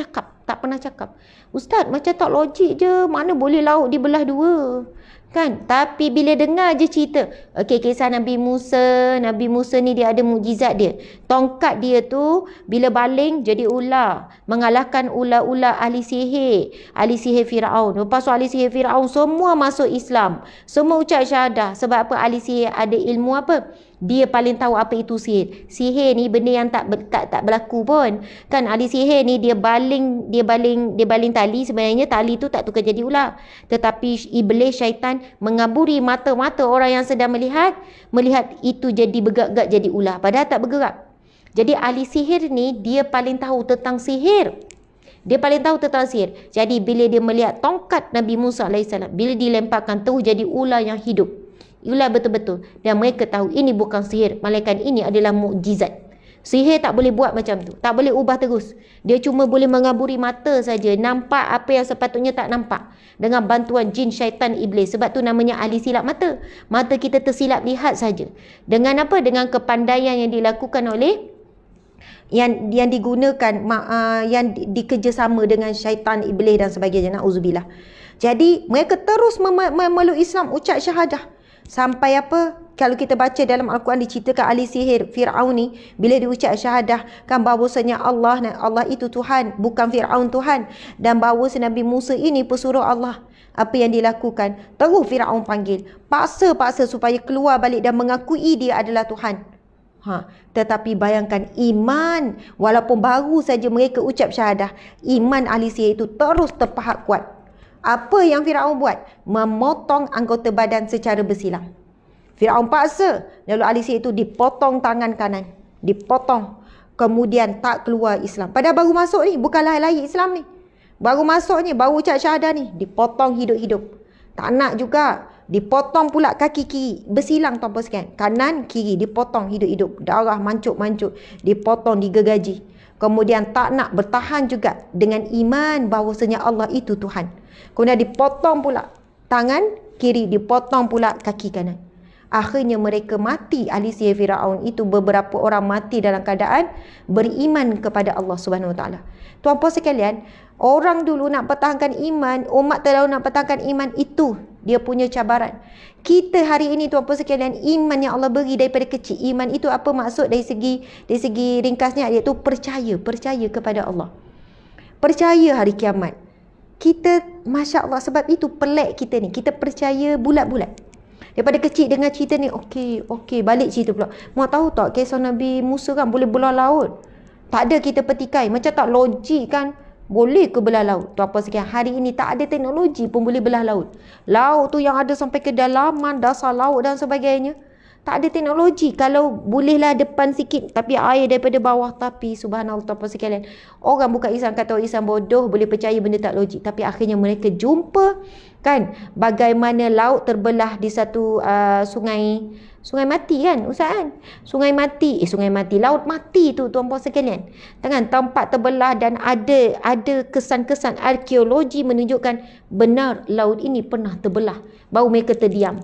cakap. Ustaz, macam tak logik je. Mana boleh laut dibelah dua? Kan? Tapi bila dengar je cerita, kisah Nabi Musa ni dia ada mukjizat dia. Tongkat dia tu bila baling jadi ular, mengalahkan ular-ular ahli sihir Firaun. Lepas tu ahli sihir Firaun semua masuk Islam, semua ucap syahadah. Sebab apa? Ahli sihir ada ilmu apa? Dia paling tahu apa itu sihir. Sihir ni benda yang tak berlaku pun. Kan ahli sihir ni dia baling tali, sebenarnya tali tu tak tukar jadi ular. Tetapi iblis syaitan mengaburi mata-mata orang yang sedang melihat itu jadi bergerak-gerak jadi ular. Padahal tak bergerak. Jadi ahli sihir ni dia paling tahu tentang sihir. Jadi bila dia melihat tongkat Nabi Musa AS, bila dilemparkan terus jadi ular yang hidup. Ular betul-betul. Dan mereka tahu ini bukan sihir, melainkan ini adalah mukjizat. Sihir tak boleh buat macam tu. Tak boleh ubah terus. Dia cuma boleh mengaburi mata saja, nampak apa yang sepatutnya tak nampak. Dengan bantuan jin, syaitan, iblis. Sebab tu namanya ahli silap mata. Mata kita tersilap lihat saja. Dengan apa? Dengan kepandaian yang dilakukan oleh yang digunakan yang dikerjasama dengan syaitan, iblis dan sebagainya. Na'udzubillah. Jadi mereka terus memeluk Islam, ucap syahadah. Sampai apa? Kalau kita baca dalam Al-Quran diceritakan ahli sihir Fir'aun ni, bila diucap syahadah kan bahawasanya Allah itu Tuhan, bukan Fir'aun Tuhan, dan bahawa Nabi Musa ini pesuruh Allah. Apa yang dilakukan? Terus Fir'aun panggil, paksa supaya keluar balik dan mengakui dia adalah Tuhan. Tetapi bayangkan iman, walaupun baru saja mereka ucap syahadah, iman ahli sihir itu terus terpahat kuat. Apa yang Firaun buat? Memotong anggota badan secara bersilang. Firaun paksa, lalu ahli sihir itu dipotong tangan kanan, dipotong, kemudian tak keluar Islam. Padahal baru masuk ni, bukanlah lahir Islam ni. Baru masuk ni, baru ucap syahadah ni, dipotong hidup-hidup. Tak nak juga, dipotong pula kaki kiri, bersilang tanpa sekian. Kanan, kiri, dipotong hidup-hidup. Darah mancuk-mancuk, dipotong, digergaji. Kemudian tak nak bertahan juga dengan iman bahawasanya Allah itu Tuhan. Kemudian dipotong pula tangan kiri, dipotong pula kaki kanan. Akhirnya mereka mati, ahli sihir Firaun itu beberapa orang mati dalam keadaan beriman kepada Allah Subhanahu Wa Taala. Tuan-puan sekalian, orang dulu nak pertahankan iman, umat terdahulu nak pertahankan iman, itu dia punya cabaran. Kita hari ini tuan-puan sekalian, iman yang Allah beri daripada kecil. Iman itu apa maksud dari segi ringkasnya, iaitu percaya kepada Allah. Percaya hari kiamat. Kita, Masya Allah, sebab itu pelik kita ni. Kita percaya bulat-bulat. Daripada kecil dengar cerita ni, okey, balik cerita pula. Mau tahu tak kisah Nabi Musa kan boleh belah laut? Tak ada kita petikai. Macam tak logik kan? Boleh ke belah laut? Tu apa sekian? Hari ini tak ada teknologi pun boleh belah laut. Laut tu yang ada sampai kedalaman, dasar laut dan sebagainya. Tak ada teknologi. Kalau bolehlah depan sikit, tapi air daripada bawah. Tapi subhanallah, tu apa sekalian, orang bukan Islam kata orang Islam bodoh, boleh percaya benda tak logik. Tapi akhirnya mereka jumpa kan bagaimana laut terbelah di satu sungai mati kan Ustaz kan? Sungai mati, laut mati tu tuan-puan sekalian. Dengan tempat terbelah dan ada kesan-kesan arkeologi menunjukkan benar laut ini pernah terbelah. Baru mereka terdiam.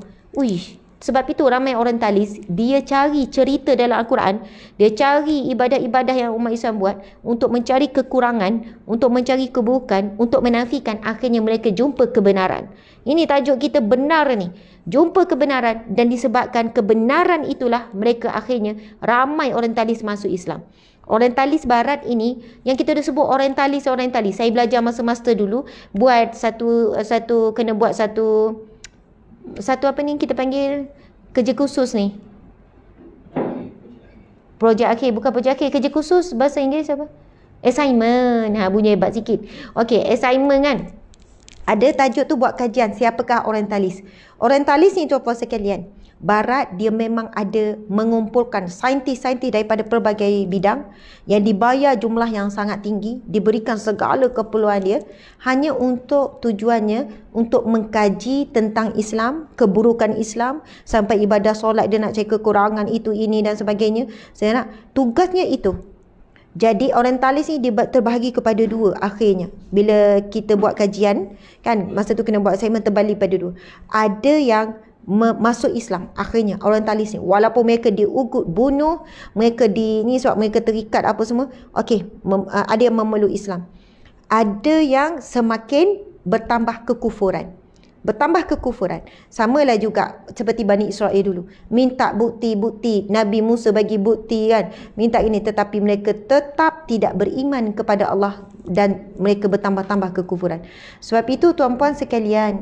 Sebab itu ramai orientalis, dia cari cerita dalam Al-Quran, dia cari ibadah-ibadah yang umat Islam buat untuk mencari kekurangan, untuk mencari keburukan, untuk menafikan. Akhirnya mereka jumpa kebenaran. Ini tajuk kita, benar ni. Jumpa kebenaran, dan disebabkan kebenaran itulah mereka akhirnya ramai orientalis masuk Islam. Orientalis barat ini yang kita dah sebut orientalis. Saya belajar masa master dulu, buat kena buat satu apa ni kita panggil kerja khusus ni. Projek akhir, bukan projek akhir, kerja khusus bahasa Inggeris apa? Assignment. Bunyi hebat sikit. Okey, assignment kan. Ada tajuk tu buat kajian siapakah orientalis. Orientalis ni tuan-puan sekalian, Barat dia memang ada mengumpulkan saintis-saintis daripada pelbagai bidang yang dibayar jumlah yang sangat tinggi, diberikan segala keperluan dia hanya untuk tujuannya untuk mengkaji tentang Islam, keburukan Islam, sampai ibadah solat dia nak cari kekurangan itu, ini dan sebagainya. Saya nak tugasnya itu. Jadi orientalis ni dia terbahagi kepada dua akhirnya. Bila kita buat kajian kan, masa tu kena buat assignment, terbalik pada dua. Ada yang masuk Islam akhirnya orientalis ni, walaupun mereka diugut, bunuh, mereka ni sebab mereka terikat apa semua, ada yang memeluk Islam. Ada yang semakin bertambah kekufuran. Samalah juga seperti Bani Israel dulu, minta bukti, Nabi Musa bagi bukti kan, minta ini, tetapi mereka tetap tidak beriman kepada Allah dan mereka bertambah-tambah kekufuran. Sebab itu tuan-puan sekalian,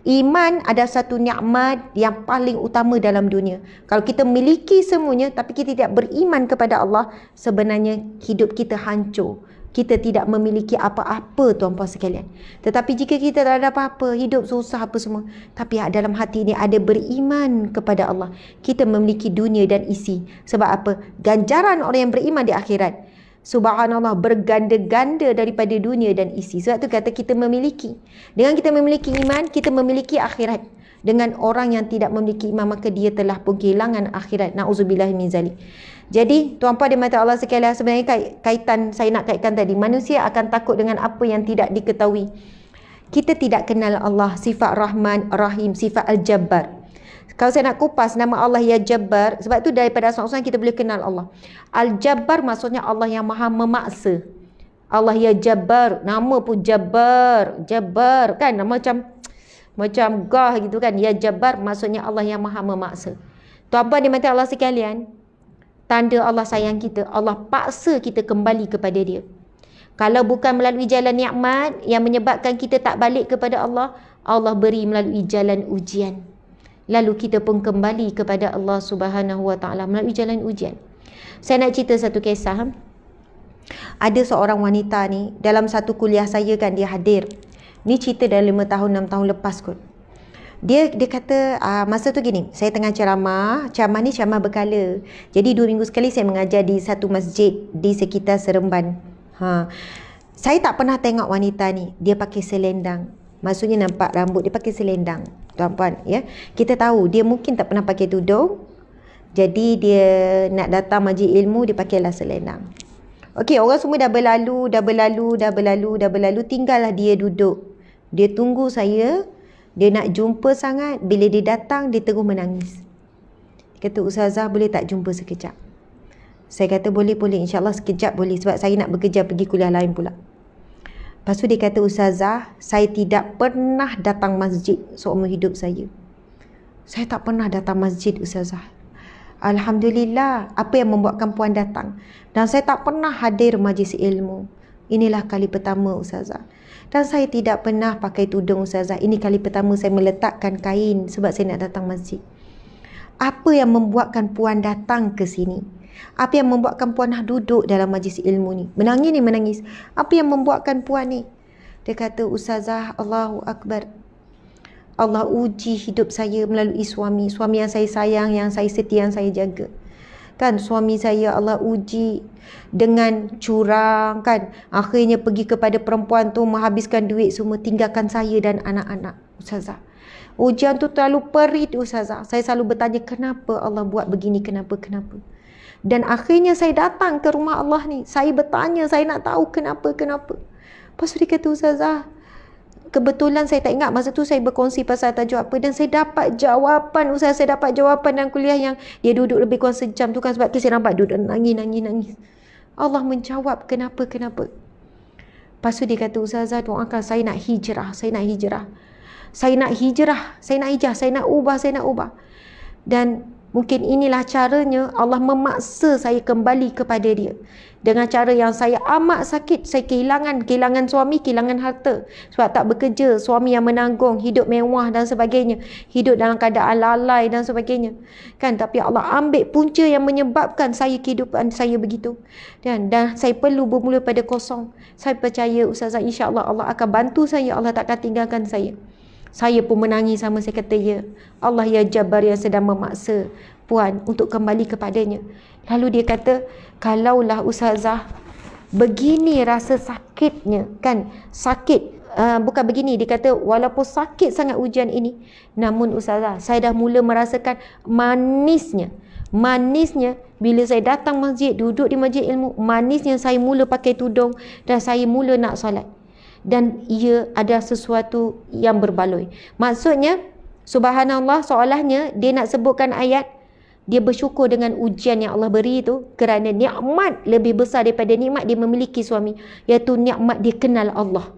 iman adalah satu nikmat yang paling utama dalam dunia. Kalau kita miliki semuanya tapi kita tidak beriman kepada Allah, sebenarnya hidup kita hancur. Kita tidak memiliki apa-apa tuan-puan sekalian. Tetapi jika kita tak ada apa-apa, hidup susah apa semua, tapi dalam hati ini ada beriman kepada Allah, kita memiliki dunia dan isi. Sebab apa? Ganjaran orang yang beriman di akhirat, subhanallah, berganda-ganda daripada dunia dan isi. Sebab tu kata kita memiliki. Dengan kita memiliki iman, kita memiliki akhirat. Dengan orang yang tidak memiliki iman, maka dia telah pun kehilangan akhirat. Na'udzubillah min zalik. Jadi tuan-puan di mata Allah sekalian, sebenarnya saya nak kaitkan tadi, manusia akan takut dengan apa yang tidak diketahui. Kita tidak kenal Allah, sifat Rahman, Rahim, sifat Al-Jabbar. Kalau saya nak kupas nama Allah Ya Jabbar, sebab tu daripada asal-usulnya kita boleh kenal Allah. Al-Jabbar maksudnya Allah yang maha memaksa. Allah Ya Jabbar, nama pun Jabbar kan, nama macam gah gitu kan. Ya Jabbar maksudnya Allah yang maha memaksa. Tuan-puan di mata Allah sekalian, tanda Allah sayang kita, Allah paksa kita kembali kepada dia. Kalau bukan melalui jalan nikmat yang menyebabkan kita tak balik kepada Allah, Allah beri melalui jalan ujian. Lalu kita pun kembali kepada Allah Subhanahu Wa Taala melalui jalan ujian. Saya nak cerita satu kisah. Ada seorang wanita ni, dalam satu kuliah saya kan, dia hadir. Ni cerita dah 5 tahun 6 tahun lepas kot. Dia kata masa tu gini, saya tengah ceramah ni ceramah berkala. Jadi 2 minggu sekali saya mengajar di satu masjid di sekitar Seremban. Saya tak pernah tengok wanita ni dia pakai selendang. Maksudnya nampak rambut dia pakai selendang. Tuan-puan ya. Kita tahu dia mungkin tak pernah pakai tudung. Jadi dia nak datang majlis ilmu, dia pakailah selendang. Okey, orang semua dah berlalu, tinggallah dia duduk. Dia tunggu saya. Dia nak jumpa sangat. Bila dia datang, dia terus menangis. Dia kata, Ustazah boleh tak jumpa sekejap? Saya kata, boleh. InsyaAllah sekejap boleh. Sebab saya nak bekerja pergi kuliah lain pula. Lepas tu dia kata, Ustazah, saya tidak pernah datang masjid seumur hidup saya. Saya tak pernah datang masjid, Ustazah. Alhamdulillah, apa yang membuatkan puan datang? Dan saya tak pernah hadir majlis ilmu. Inilah kali pertama, Ustazah. Dan saya tidak pernah pakai tudung, Ustazah. Ini kali pertama saya meletakkan kain sebab saya nak datang masjid. Apa yang membuatkan puan datang ke sini? Apa yang membuatkan puan nak duduk dalam majlis ilmu ni? Menangis. Apa yang membuatkan puan ni? Dia kata, Ustazah, Allahu Akbar. Allah uji hidup saya melalui suami. Suami yang saya sayang, yang saya setia, yang saya jaga. Kan suami saya Allah uji dengan curang kan. Akhirnya pergi kepada perempuan tu, menghabiskan duit semua, tinggalkan saya dan anak-anak. Ustazah, ujian tu terlalu perit, Ustazah. Saya selalu bertanya, kenapa Allah buat begini, kenapa? Dan akhirnya saya datang ke rumah Allah ni. Saya bertanya, saya nak tahu kenapa. Lepas tu dia kata, Ustazah, kebetulan saya tak ingat masa tu saya berkongsi pasal tajuk apa, dan saya dapat jawapan, Ustaz. Saya dapat jawapan dalam kuliah yang dia duduk lebih kurang sejam tu kan, sebab tu saya nampak duduk nangis. Allah menjawab kenapa. Lepas tu dia kata, Ustazah doakan saya nak hijrah. Saya nak ubah. Dan mungkin inilah caranya Allah memaksa saya kembali kepada dia. Dengan cara yang saya amat sakit. Saya kehilangan suami, kehilangan harta. Sebab tak bekerja, suami yang menanggung, hidup mewah dan sebagainya. Hidup dalam keadaan lalai dan sebagainya. Kan, tapi Allah ambil punca yang menyebabkan saya kehidupan saya begitu. Dan saya perlu bermula pada kosong. Saya percaya, Ustazah, insya-Allah Allah akan bantu saya. Allah tak akan tinggalkan saya. Saya pun menangis sama, saya kata, ya Allah ya Jabbar yang sedang memaksa puan untuk kembali kepadanya. Lalu dia kata, kalaulah Ustazah begini rasa sakitnya, kan, bukan begini, dia kata walaupun sakit sangat ujian ini, namun Ustazah, saya dah mula merasakan manisnya bila saya datang masjid, duduk di majlis ilmu, manisnya saya mula pakai tudung dan saya mula nak solat. Dan ia ada sesuatu yang berbaloi. Maksudnya, subhanallah, seolahnya dia nak sebutkan ayat, dia bersyukur dengan ujian yang Allah beri itu, kerana nikmat lebih besar daripada nikmat dia memiliki suami, iaitu nikmat dia kenal Allah.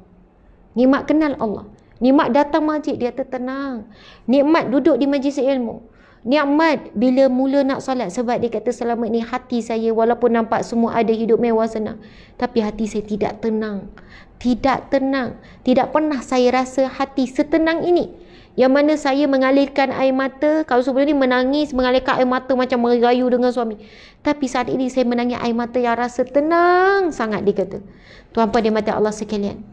Nikmat kenal Allah. Nikmat datang masjid, dia tenang. Nikmat duduk di majlis ilmu. Nikmat bila mula nak solat, sebab dia kata selama ni hati saya walaupun nampak semua ada, hidup mewah senang, tapi hati saya tidak tenang. Tidak pernah saya rasa hati setenang ini. Yang mana saya mengalirkan air mata. Kalau sebelum ni menangis, mengalirkan air mata macam merayu dengan suami. Tapi saat ini saya menangis air mata yang rasa tenang sangat, dia kata. Tuan-tuan dan mata Allah sekalian,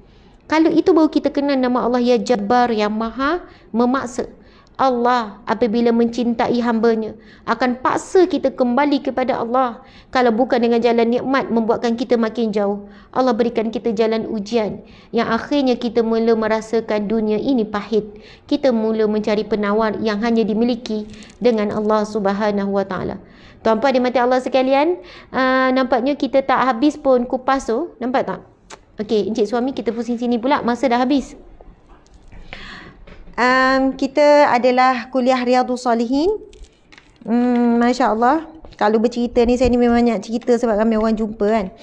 kalau itu baru kita kenal nama Allah ya Jabbar, yang maha memaksa. Allah apabila mencintai hambanya akan paksa kita kembali kepada Allah. Kalau bukan dengan jalan nikmat membuatkan kita makin jauh, Allah berikan kita jalan ujian yang akhirnya kita mula merasakan dunia ini pahit. Kita mula mencari penawar yang hanya dimiliki dengan Allah Subhanahu Wa Taala. Tuan-puan dimati Allah sekalian, nampaknya kita tak habis pun kupas tu, nampak tak? Okey, encik suami kita pusing sini pula, masa dah habis. Kita adalah kuliah Riyadhus Salihin. Masya Allah, kalau bercerita ni, saya ni memang banyak cerita sebab ramai orang jumpa kan.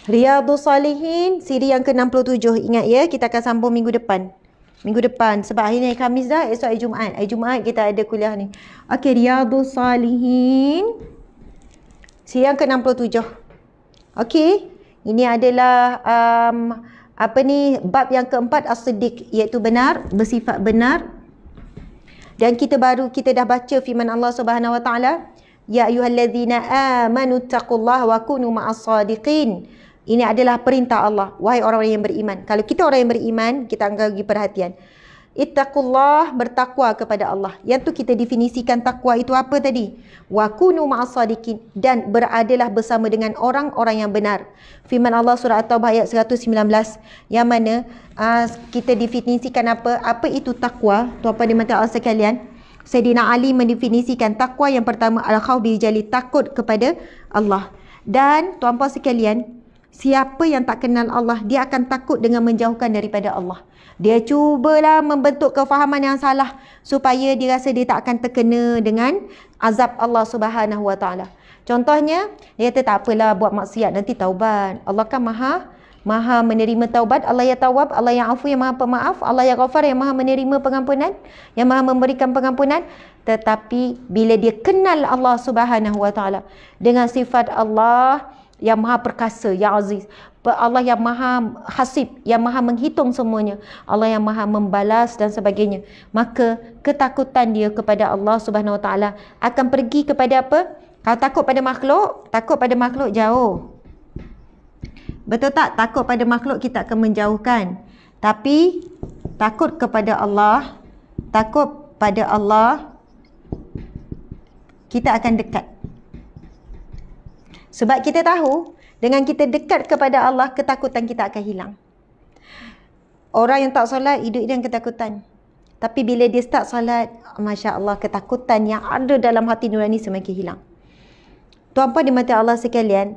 Riyadhus Salihin siri yang ke-67. Ingat ya, kita akan sambung minggu depan. Sebab hari ni Khamis dah, esok hari Jumaat. Hari Jumaat kita ada kuliah ni. Okey, Riyadhus Salihin siri yang ke-67. Okey, ini adalah bab yang keempat, as-siddiq, iaitu benar, bersifat benar. Dan kita dah baca firman Allah Subhanahu Wa Taala, ya ayyuhallazina amanu taqullaha wa kunu ma'as sadiqin. Ini adalah perintah Allah. Wahai orang-orang yang beriman. Kalau kita orang yang beriman, kita akan bagi perhatian. Ittaqullah, bertakwa kepada Allah. Yang tu kita definisikan takwa itu apa tadi? Wa kunu ma'as sadiqin, dan beradalah bersama dengan orang-orang yang benar. Firman Allah surah At-Taubah ayat 119, yang mana kita definisikan apa itu takwa. Tuan-tuan dan puan-puan Allah sekalian, Sayyidina Ali mendefinisikan takwa yang pertama, al-khauf bil jali, takut kepada Allah. Dan tuan-puan sekalian, siapa yang tak kenal Allah, dia akan takut dengan menjauhkan daripada Allah. Dia cubalah membentuk kefahaman yang salah supaya dia rasa dia tak akan terkena dengan azab Allah Subhanahu Wa Taala. Contohnya, dia kata tak apalah buat maksiat nanti taubat. Allah kan maha menerima taubat, Allah yang tawab, Allah yang afu, yang maha pemaaf, Allah yang ghafar, yang maha menerima pengampunan, yang maha memberikan pengampunan. Tetapi bila dia kenal Allah Subhanahu Wa Taala dengan sifat Allah yang maha perkasa, yang aziz, Allah yang maha hasib, yang maha menghitung semuanya, Allah yang maha membalas dan sebagainya, maka ketakutan dia kepada Allah Subhanahu Wa Taala akan pergi kepada apa? Kalau takut pada makhluk jauh. Betul tak? Takut pada makhluk kita akan menjauhkan. Tapi takut kepada Allah, kita akan dekat. Sebab kita tahu, dengan kita dekat kepada Allah, ketakutan kita akan hilang. Orang yang tak solat, hidup dengan ketakutan. Tapi bila dia start solat, Masya Allah, ketakutan yang ada dalam hati nurani semakin hilang. Tuan-puan di mata Allah sekalian,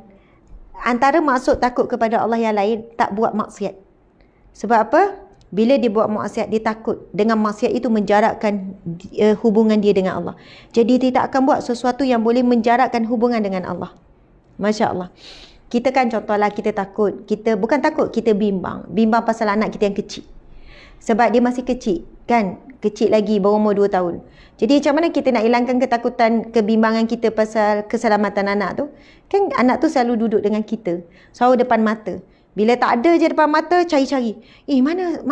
antara maksud takut kepada Allah yang lain, tak buat maksiat. Sebab apa? Bila dia buat maksiat, dia takut dengan maksiat itu menjarakkan hubungan dia dengan Allah. Jadi dia tak akan buat sesuatu yang boleh menjarakkan hubungan dengan Allah. Masya Allah. Kita kan contohlah kita takut. Kita bukan takut, kita bimbang. Bimbang pasal anak kita yang kecil. Sebab dia masih kecil. Kan? Kecil lagi, baru umur 2 tahun. Jadi macam mana kita nak hilangkan ketakutan, kebimbangan kita pasal keselamatan anak tu? Kan anak tu selalu duduk dengan kita. Selalu depan mata. Bila tak ada je depan mata, cari-cari. Mana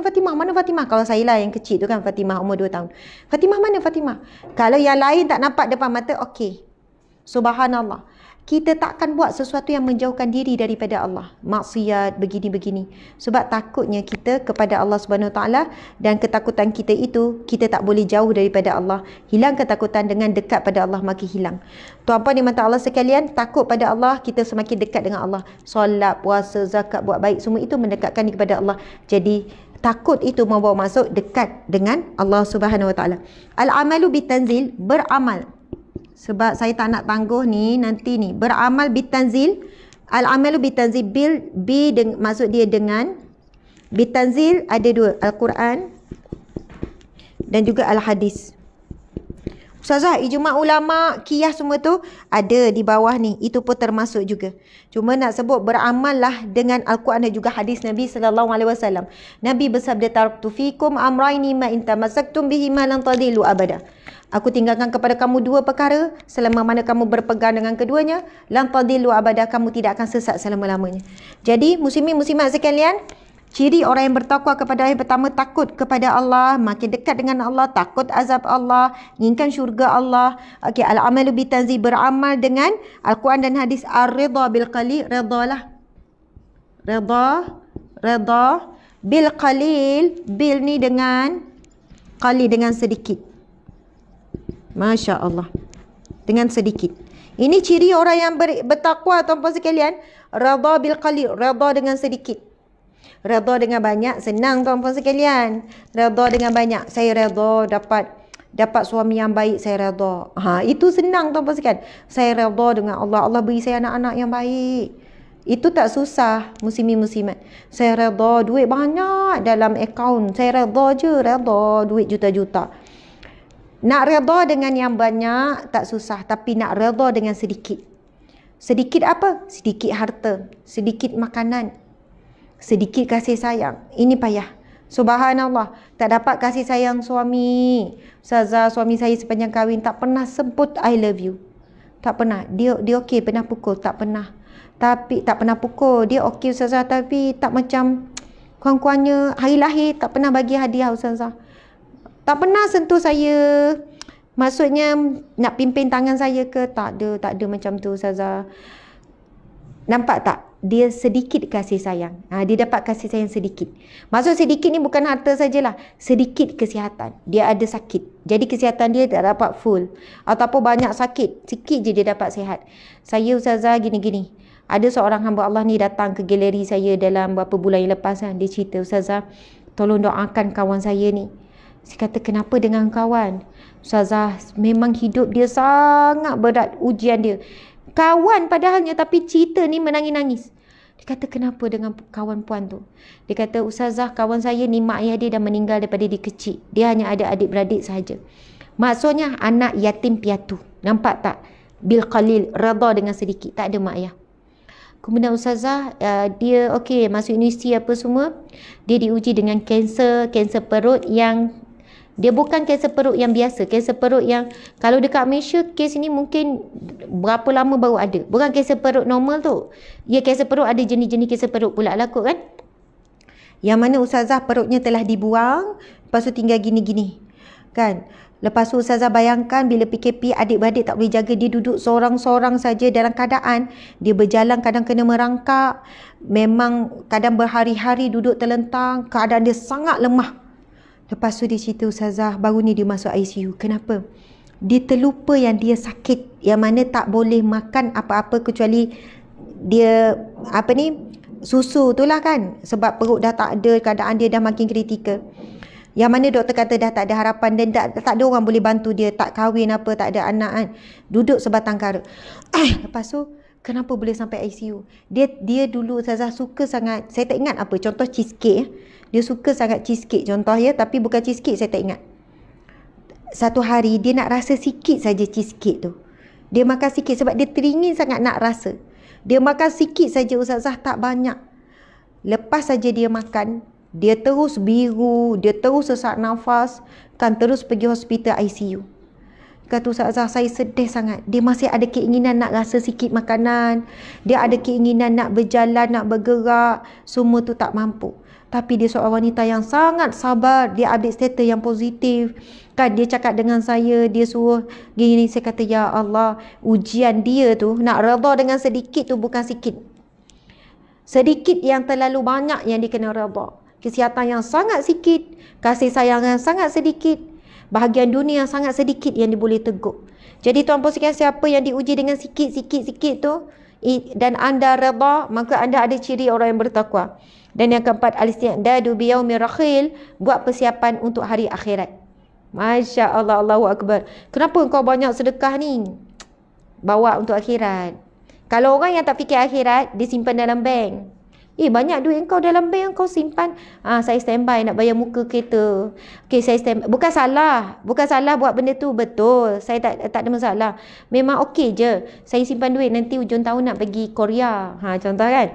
Fatimah? Mana Fatimah? Kalau saya lah yang kecil tu kan, Fatimah umur 2 tahun. Fatimah mana Fatimah? Kalau yang lain tak nampak depan mata, okey. Subhanallah. Kita takkan buat sesuatu yang menjauhkan diri daripada Allah. Maksiat, begini-begini. Sebab takutnya kita kepada Allah Subhanahu Wa Taala, dan ketakutan kita itu, kita tak boleh jauh daripada Allah. Hilang ketakutan dengan dekat pada Allah, makin hilang. Tuan-puan di mata Allah sekalian, takut pada Allah, kita semakin dekat dengan Allah. Solat, puasa, zakat, buat baik, semua itu mendekatkan kepada Allah. Jadi takut itu membawa masuk dekat dengan Allah Subhanahu Wa Taala. Al-amalu bitanzil, beramal. Sebab saya tak nak tangguh ni nanti ni. Beramal bitanzil. Al-amalu bitanzil, maksud dia dengan. Bitanzil ada dua, Al-Quran dan juga Al-Hadis. Ustazah, ijma' ulama, qiyas semua tu ada di bawah ni. Itu pun termasuk juga. Cuma nak sebut beramallah dengan Al-Quran dan juga hadis Nabi SAW. Nabi bersabda, taraktu fikum amraini ma in tamassaktum bihi ma lan tadillu abada. Aku tinggalkan kepada kamu 2 perkara, selama mana kamu berpegang dengan keduanya, lan tadillu abada, kamu tidak akan sesat selama-lamanya. Jadi muslimin muslimat sekalian, ciri orang yang bertakwa kepada Allah, yang pertama takut kepada Allah, makin dekat dengan Allah, takut azab Allah, inginkan syurga Allah. Okey, al-amalu bitanzil, beramal dengan Al-Quran dan hadis. Ar-ridha bil qalil, redalah. Redha bil qalil, bil ni dengan qalil, dengan sedikit. Masya Allah, dengan sedikit. Ini ciri orang yang bertakwa, tuan-puan sekalian. Redha bil qalil, redha dengan sedikit. Redha dengan banyak senang, tuan-puan sekalian. Redha dengan banyak, saya redha dapat suami yang baik, saya redha. Itu senang, tuan-puan sekalian. Saya redha dengan Allah beri saya anak-anak yang baik. Itu tak susah, muslimin muslimat. Saya redha duit banyak dalam akaun, saya redha je, redha duit juta-juta. Nak redha dengan yang banyak tak susah, tapi nak redha dengan sedikit. Sedikit apa? Sedikit harta, sedikit makanan, sedikit kasih sayang. Ini payah. Subhanallah, tak dapat kasih sayang suami. Ustazah, suami saya sepanjang kahwin tak pernah sebut I love you. Tak pernah. Dia okey, pernah pukul? Tak pernah. Tapi tak pernah pukul. Dia okey Ustazah, tapi tak macam kawan-kawannya. Hari lahir tak pernah bagi hadiah Ustazah. Tak pernah sentuh saya. Maksudnya nak pimpin tangan saya ke? Tak ada macam tu Ustazah. Nampak tak? dia sedikit kasih sayang. Dia dapat kasih sayang sedikit. Maksud sedikit ni bukan harta sajalah. Sedikit kesihatan. Dia ada sakit. Jadi kesihatan dia tak dapat full. Ataupun banyak sakit. Sikit je dia dapat sihat. Saya Ustazah gini-gini. Ada seorang hamba Allah ni datang ke galeri saya dalam beberapa bulan yang lepas kan. Dia cerita, Ustazah, tolong doakan kawan saya ni. Saya kata, kenapa dengan kawan? Ustazah, memang hidup dia sangat berat ujian dia. Kawan padahalnya, tapi cerita ni menangis-nangis. Dia kata, kenapa dengan kawan puan tu? Dia kata, Ustazah, kawan saya ni mak ayah dia dah meninggal daripada dia kecil. Dia hanya ada adik-beradik sahaja. Maksudnya anak yatim piatu. Nampak tak? Bil qalil, redha dengan sedikit. Tak ada mak ayah. Kemudian Ustazah, dia masuk universiti apa semua. Dia diuji dengan kanser perut yang dia bukan kanser perut yang biasa. Kanser perut yang kalau dekat Malaysia, kes ini mungkin berapa lama baru ada. Bukan kanser perut normal tu. Ya, kanser perut ada jenis-jenis kanser perut pula lah kot kan. Yang mana Ustazah perutnya telah dibuang, lepas tu tinggal gini-gini. Kan? Lepas tu Ustazah bayangkan bila PKP adik-beradik tak boleh jaga, dia duduk seorang-seorang saja dalam keadaan dia berjalan kadang kena merangkak, memang kadang berhari-hari duduk terlentang, keadaan dia sangat lemah. Lepas tu dia cerita, Ustazah, baru ni dia masuk ICU. Kenapa? Dia terlupa yang dia sakit, yang mana tak boleh makan apa-apa kecuali dia susu tu lah kan, sebab perut dah tak ada, keadaan dia dah makin kritikal. Yang mana doktor kata dah tak ada harapan dan tak ada orang boleh bantu dia, tak kahwin apa, tak ada anak kan. Duduk sebatang kara. Lepas tu, kenapa boleh sampai ICU? Dia dulu Ustazah suka sangat, saya tak ingat apa, contoh cheesecake. Dia suka sangat cheesecake contoh ya, tapi bukan cheesecake saya tak ingat. Satu hari dia nak rasa sikit saja cheesecake tu. Dia makan sikit sebab dia teringin sangat nak rasa. Dia makan sikit saja Ustazah, tak banyak. Lepas saja dia makan, dia terus biru, dia terus sesak nafas, kan terus pergi hospital ICU. Kata Ustazah, saya sedih sangat. Dia masih ada keinginan nak rasa sikit makanan. Dia ada keinginan nak berjalan, nak bergerak. Semua tu tak mampu. Tapi dia seorang wanita yang sangat sabar. Dia ambil status yang positif. Kan dia cakap dengan saya, dia suruh gini. Saya kata, ya Allah, ujian dia tu nak redha dengan sedikit tu bukan sikit. Sedikit yang terlalu banyak yang dia kena redha. Kesihatan yang sangat sikit, kasih sayang yang sangat sedikit, bahagian dunia yang sangat sedikit yang dia boleh teguk. Jadi tuan-puan sekalian, siapa yang diuji dengan sikit-sikit tu dan anda redha, maka anda ada ciri orang yang bertakwa. Dan yang keempat, al-isti'dadu bi yaumir rakhil, buat persiapan untuk hari akhirat. Masya Allah, Allahu Akbar. Kenapa kau banyak sedekah ni? Bawa untuk akhirat. Kalau orang yang tak fikir akhirat, dia simpan dalam bank. Banyak duit kau dalam bank, kau simpan. Saya standby nak bayar muka kereta. Saya standby. Bukan salah buat benda tu, betul. Saya tak ada masalah. Memang okey je. Saya simpan duit, nanti hujung tahun nak pergi Korea. Contoh kan.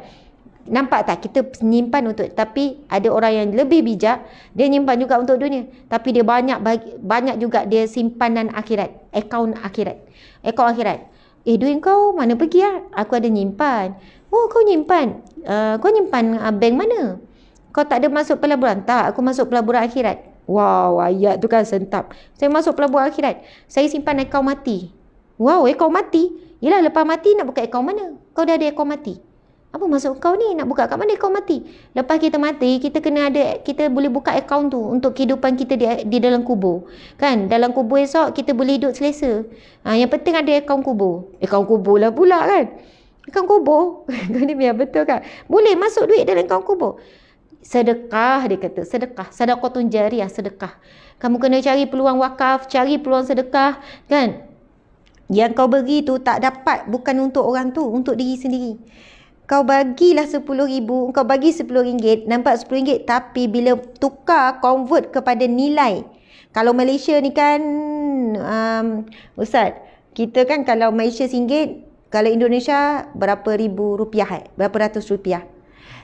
Nampak tak, kita nyimpan untuk, tapi ada orang yang lebih bijak, dia nyimpan juga untuk dunia, tapi dia banyak juga dia simpanan akhirat, akaun akhirat. Duit kau mana pergi Aku ada nyimpan. Oh, kau nyimpan. Kau nyimpan bank mana? Kau tak ada masuk pelaburan? Tak, aku masuk pelaburan akhirat. Wow, ayat tu kan sentap. Saya masuk pelaburan akhirat. Saya simpan akaun mati. Wow, akaun mati? Yelah, lepas mati nak buka akaun mana? Kau dah ada akaun mati. Apa maksud kau ni? Nak buka kat mana akaun mati? Lepas kita mati, kita boleh buka akaun tu untuk kehidupan kita di dalam kubur. Kan? Dalam kubur esok, kita boleh hidup selesa. Yang penting ada akaun kubur. Akaun kubur lah pula kan? Akaun kubur. Ni biar betul kan? Boleh masuk duit dalam akaun kubur. Sedekah, dia kata. Sedekah. Sedekatun jariah, sedekah. Kamu kena cari peluang wakaf, cari peluang sedekah. Kan? Yang kau beri tu tak dapat, bukan untuk orang tu, untuk diri sendiri. Kau bagilah RM10,000, kau bagi RM10, nampak RM10, tapi bila tukar, convert kepada nilai. Kalau Malaysia ni kan, Ustaz, kita kan kalau Malaysia RM1, kalau Indonesia berapa ribu rupiah, berapa ratus rupiah.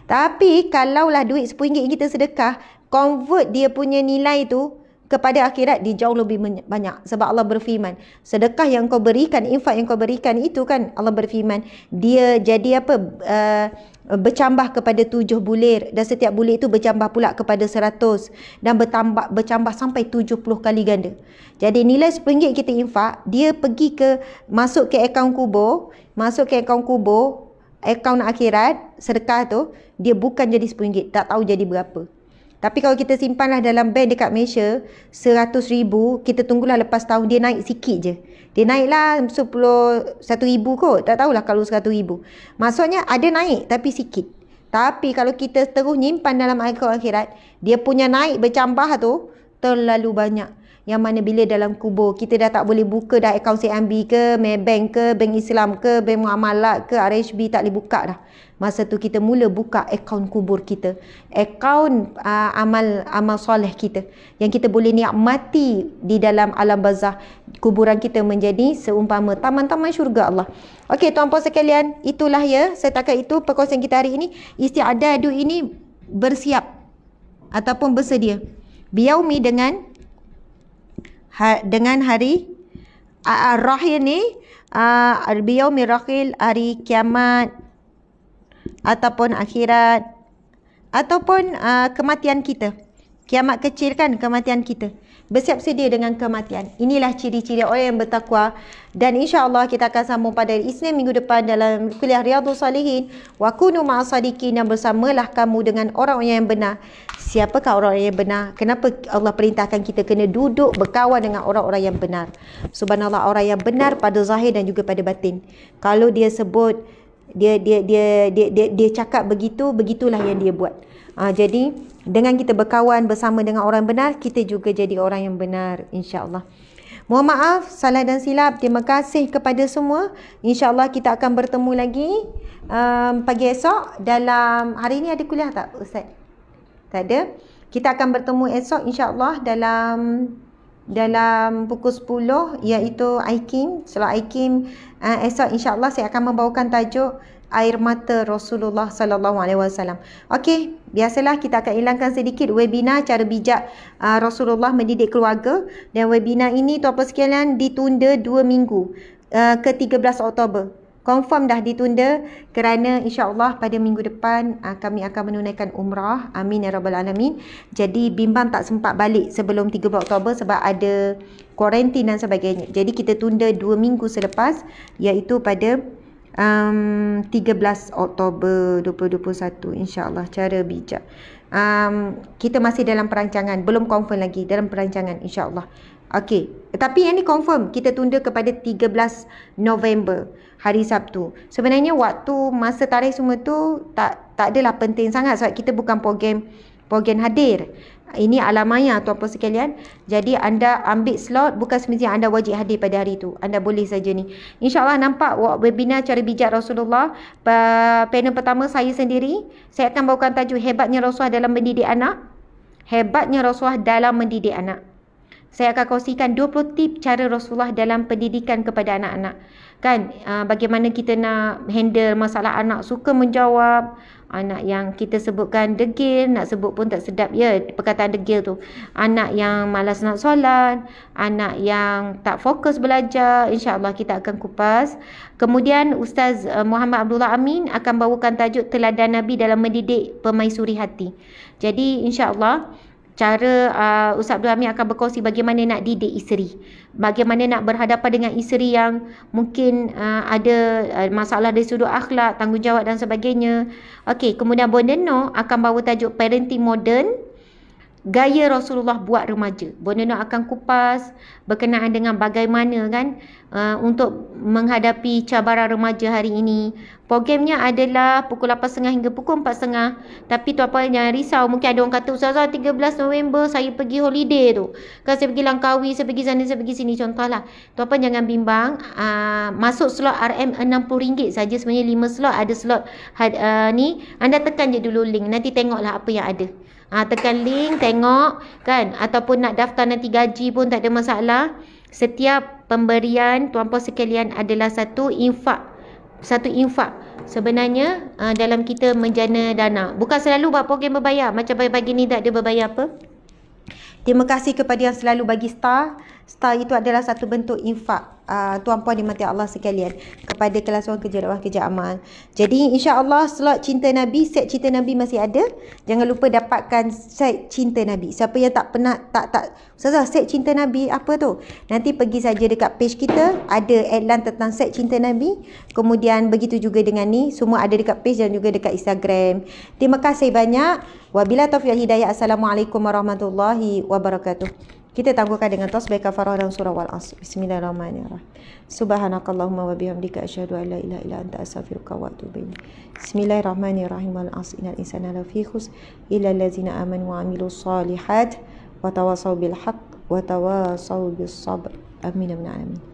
Tapi kalaulah duit RM10 kita sedekah, convert dia punya nilai tu kepada akhirat, dia jauh lebih banyak. Sebab Allah berfirman, sedekah yang kau berikan, infak yang kau berikan itu kan, Allah berfirman, dia jadi bercambah kepada 7 bulir, dan setiap bulir itu bercambah pula kepada 100, dan bercambah sampai 70 kali ganda. Jadi nilai RM10 kita infak, dia pergi masuk ke akaun kubur, akaun akhirat, sedekah tu, dia bukan jadi RM10, tak tahu jadi berapa. Tapi kalau kita simpanlah dalam bank dekat Malaysia, 100,000, kita tunggulah lepas tahun dia naik sikit je. Dia naiklah 1,000 kot, tak tahulah kalau 100,000. Maksudnya ada naik tapi sikit. Tapi kalau kita terus nyimpan dalam akaun akhirat, dia punya naik bercambah tu terlalu banyak. Yang mana bila dalam kubur, kita dah tak boleh buka dah akaun CIMB ke, Maybank ke, Bank Islam ke, Bank Muamalat ke, RHB tak boleh buka dah. Masa tu kita mula buka akaun kubur kita, akaun amal soleh kita, yang kita boleh nikmati di dalam alam barzah. Kuburan kita menjadi seumpama taman-taman syurga Allah. Okey tuan-puan sekalian, itulah ya, setakat itu perkongsian kita hari ini. Isti'adadu ini bersiap ataupun bersedia. Biyaumi dengan hari rahil ni, biyaumi rahil, hari kiamat ataupun akhirat ataupun kematian kita. Kiamat kecil kan, kematian kita. Bersiap sedia dengan kematian. Inilah ciri-ciri orang yang bertakwa. Dan insya-Allah kita akan sambung pada Isnin minggu depan dalam kuliah Riyadhus Salihin. Wa kunu ma'as sadiqin, dan bersamalah kamu dengan orang-orang yang benar. Siapakah orang-orang yang benar? Kenapa Allah perintahkan kita kena duduk berkawan dengan orang-orang yang benar? Subhanallah, orang yang benar pada zahir dan juga pada batin. Kalau dia sebut dia cakap begitu, begitulah yang dia buat. Jadi dengan kita berkawan bersama dengan orang benar, kita juga jadi orang yang benar, insya-Allah. Mohon maaf salah dan silap. Terima kasih kepada semua. Insya-Allah kita akan bertemu lagi pagi esok. Dalam hari ni ada kuliah tak Ustaz? Tak ada. Kita akan bertemu esok insya-Allah dalam pukul 10, iaitu Aikim. Setelah Aikim esok insya-Allah saya akan membawakan tajuk air mata Rasulullah sallallahu alaihi wasallam. Okey, biasalah kita akan hilangkan sedikit webinar cara bijak Rasulullah mendidik keluarga, dan webinar ini tuan-tuan sekalian ditunda 2 minggu ke 13 Oktober. Confirm dah ditunda kerana insya-Allah pada minggu depan kami akan menunaikan umrah. Amin ya rabbal alamin. Jadi bimbang tak sempat balik sebelum 13 Oktober sebab ada kuarantin dan sebagainya. Jadi kita tunda 2 minggu selepas, iaitu pada 13 Oktober 2021, insya-Allah. Cara bijak kita masih dalam perancangan, belum confirm lagi, dalam perancangan insya-Allah. Okey, tapi yang ni confirm kita tunda kepada 13 November, hari Sabtu. Sebenarnya waktu masa tarikh semua tu tak adalah penting sangat sebab kita bukan program hadir. Ini alamanya tuan-puan sekalian. Jadi anda ambil slot, bukan semestinya anda wajib hadir pada hari itu. Anda boleh saja ni. InsyaAllah nampak webinar cara bijak Rasulullah. Panel pertama saya sendiri. Saya akan bawakan tajuk hebatnya Rasulullah dalam mendidik anak. Hebatnya Rasulullah dalam mendidik anak. Saya akan kongsikan 20 tip cara Rasulullah dalam pendidikan kepada anak-anak. Kan, bagaimana kita nak handle masalah anak suka menjawab, anak yang kita sebutkan degil, nak sebut pun tak sedap ya perkataan degil tu. Anak yang malas nak solat, anak yang tak fokus belajar, insya-Allah kita akan kupas. Kemudian Ustaz Muhammad Abdullah Amin akan bawakan tajuk teladan Nabi dalam mendidik pemaisuri hati. Jadi insya-Allah cara Ustaz Abdul Amin akan berkongsi bagaimana nak didik isteri, bagaimana nak berhadapan dengan isteri yang mungkin ada masalah dari sudut akhlak, tanggungjawab dan sebagainya. Okey, kemudian Bondeno akan bawa tajuk parenting modern, gaya Rasulullah buat remaja. Bondeno akan kupas berkenaan dengan bagaimana kan untuk menghadapi cabaran remaja hari ini. Programnya adalah pukul 8.30 hingga pukul 4.30. Tapi tuan-puan jangan risau. Mungkin ada orang kata, Ustazah 13 November saya pergi holiday tu. Kan saya pergi Langkawi, saya pergi sana, saya pergi sini. Contohlah. Tuan-puan jangan bimbang. Masuk slot RM RM60 saja. Sebenarnya 5 slot. Ada slot ni. Anda tekan je dulu link. Nanti tengoklah apa yang ada. Tekan link, tengok kan. Ataupun nak daftar nanti gaji pun tak ada masalah. Setiap pemberian tuan-puan sekalian adalah satu infak. Sebenarnya dalam kita menjana dana. Bukan selalu buat program berbayar. Macam pagi-pagi ni tak ada berbayar apa. Terima kasih kepada yang selalu bagi star iftar itu adalah satu bentuk infak, tuan-puan dimati Allah sekalian, kepada kelas 1 kerja dakwah kerja amal. Jadi insya-Allah slot cinta Nabi, set cinta Nabi masih ada. Jangan lupa dapatkan set cinta Nabi. Siapa yang tak pernah Ustazah, set cinta Nabi apa tu? Nanti pergi saja dekat page kita, ada iklan tentang set cinta Nabi. Kemudian begitu juga dengan ni, semua ada dekat page dan juga dekat Instagram. Terima kasih banyak. Wabillahi taufiq wal hidayah. Assalamualaikum warahmatullahi wabarakatuh. Kita tangguhkan dengan tasbih kafarah dan surah wal asr. Bismillahirrahmanirrahim. Subhanakallahumma wa bihamdika asyhadu an la ilaha illa anta astaghfiruka wa atubu ilaik. Bismillahirrahmanirrahim. Wal asr innal insana lafi khusr illa allazina amanu wa amilus solihat wa tawasaw bil haqq wa tawasaw bis sabr. Amin amin amin.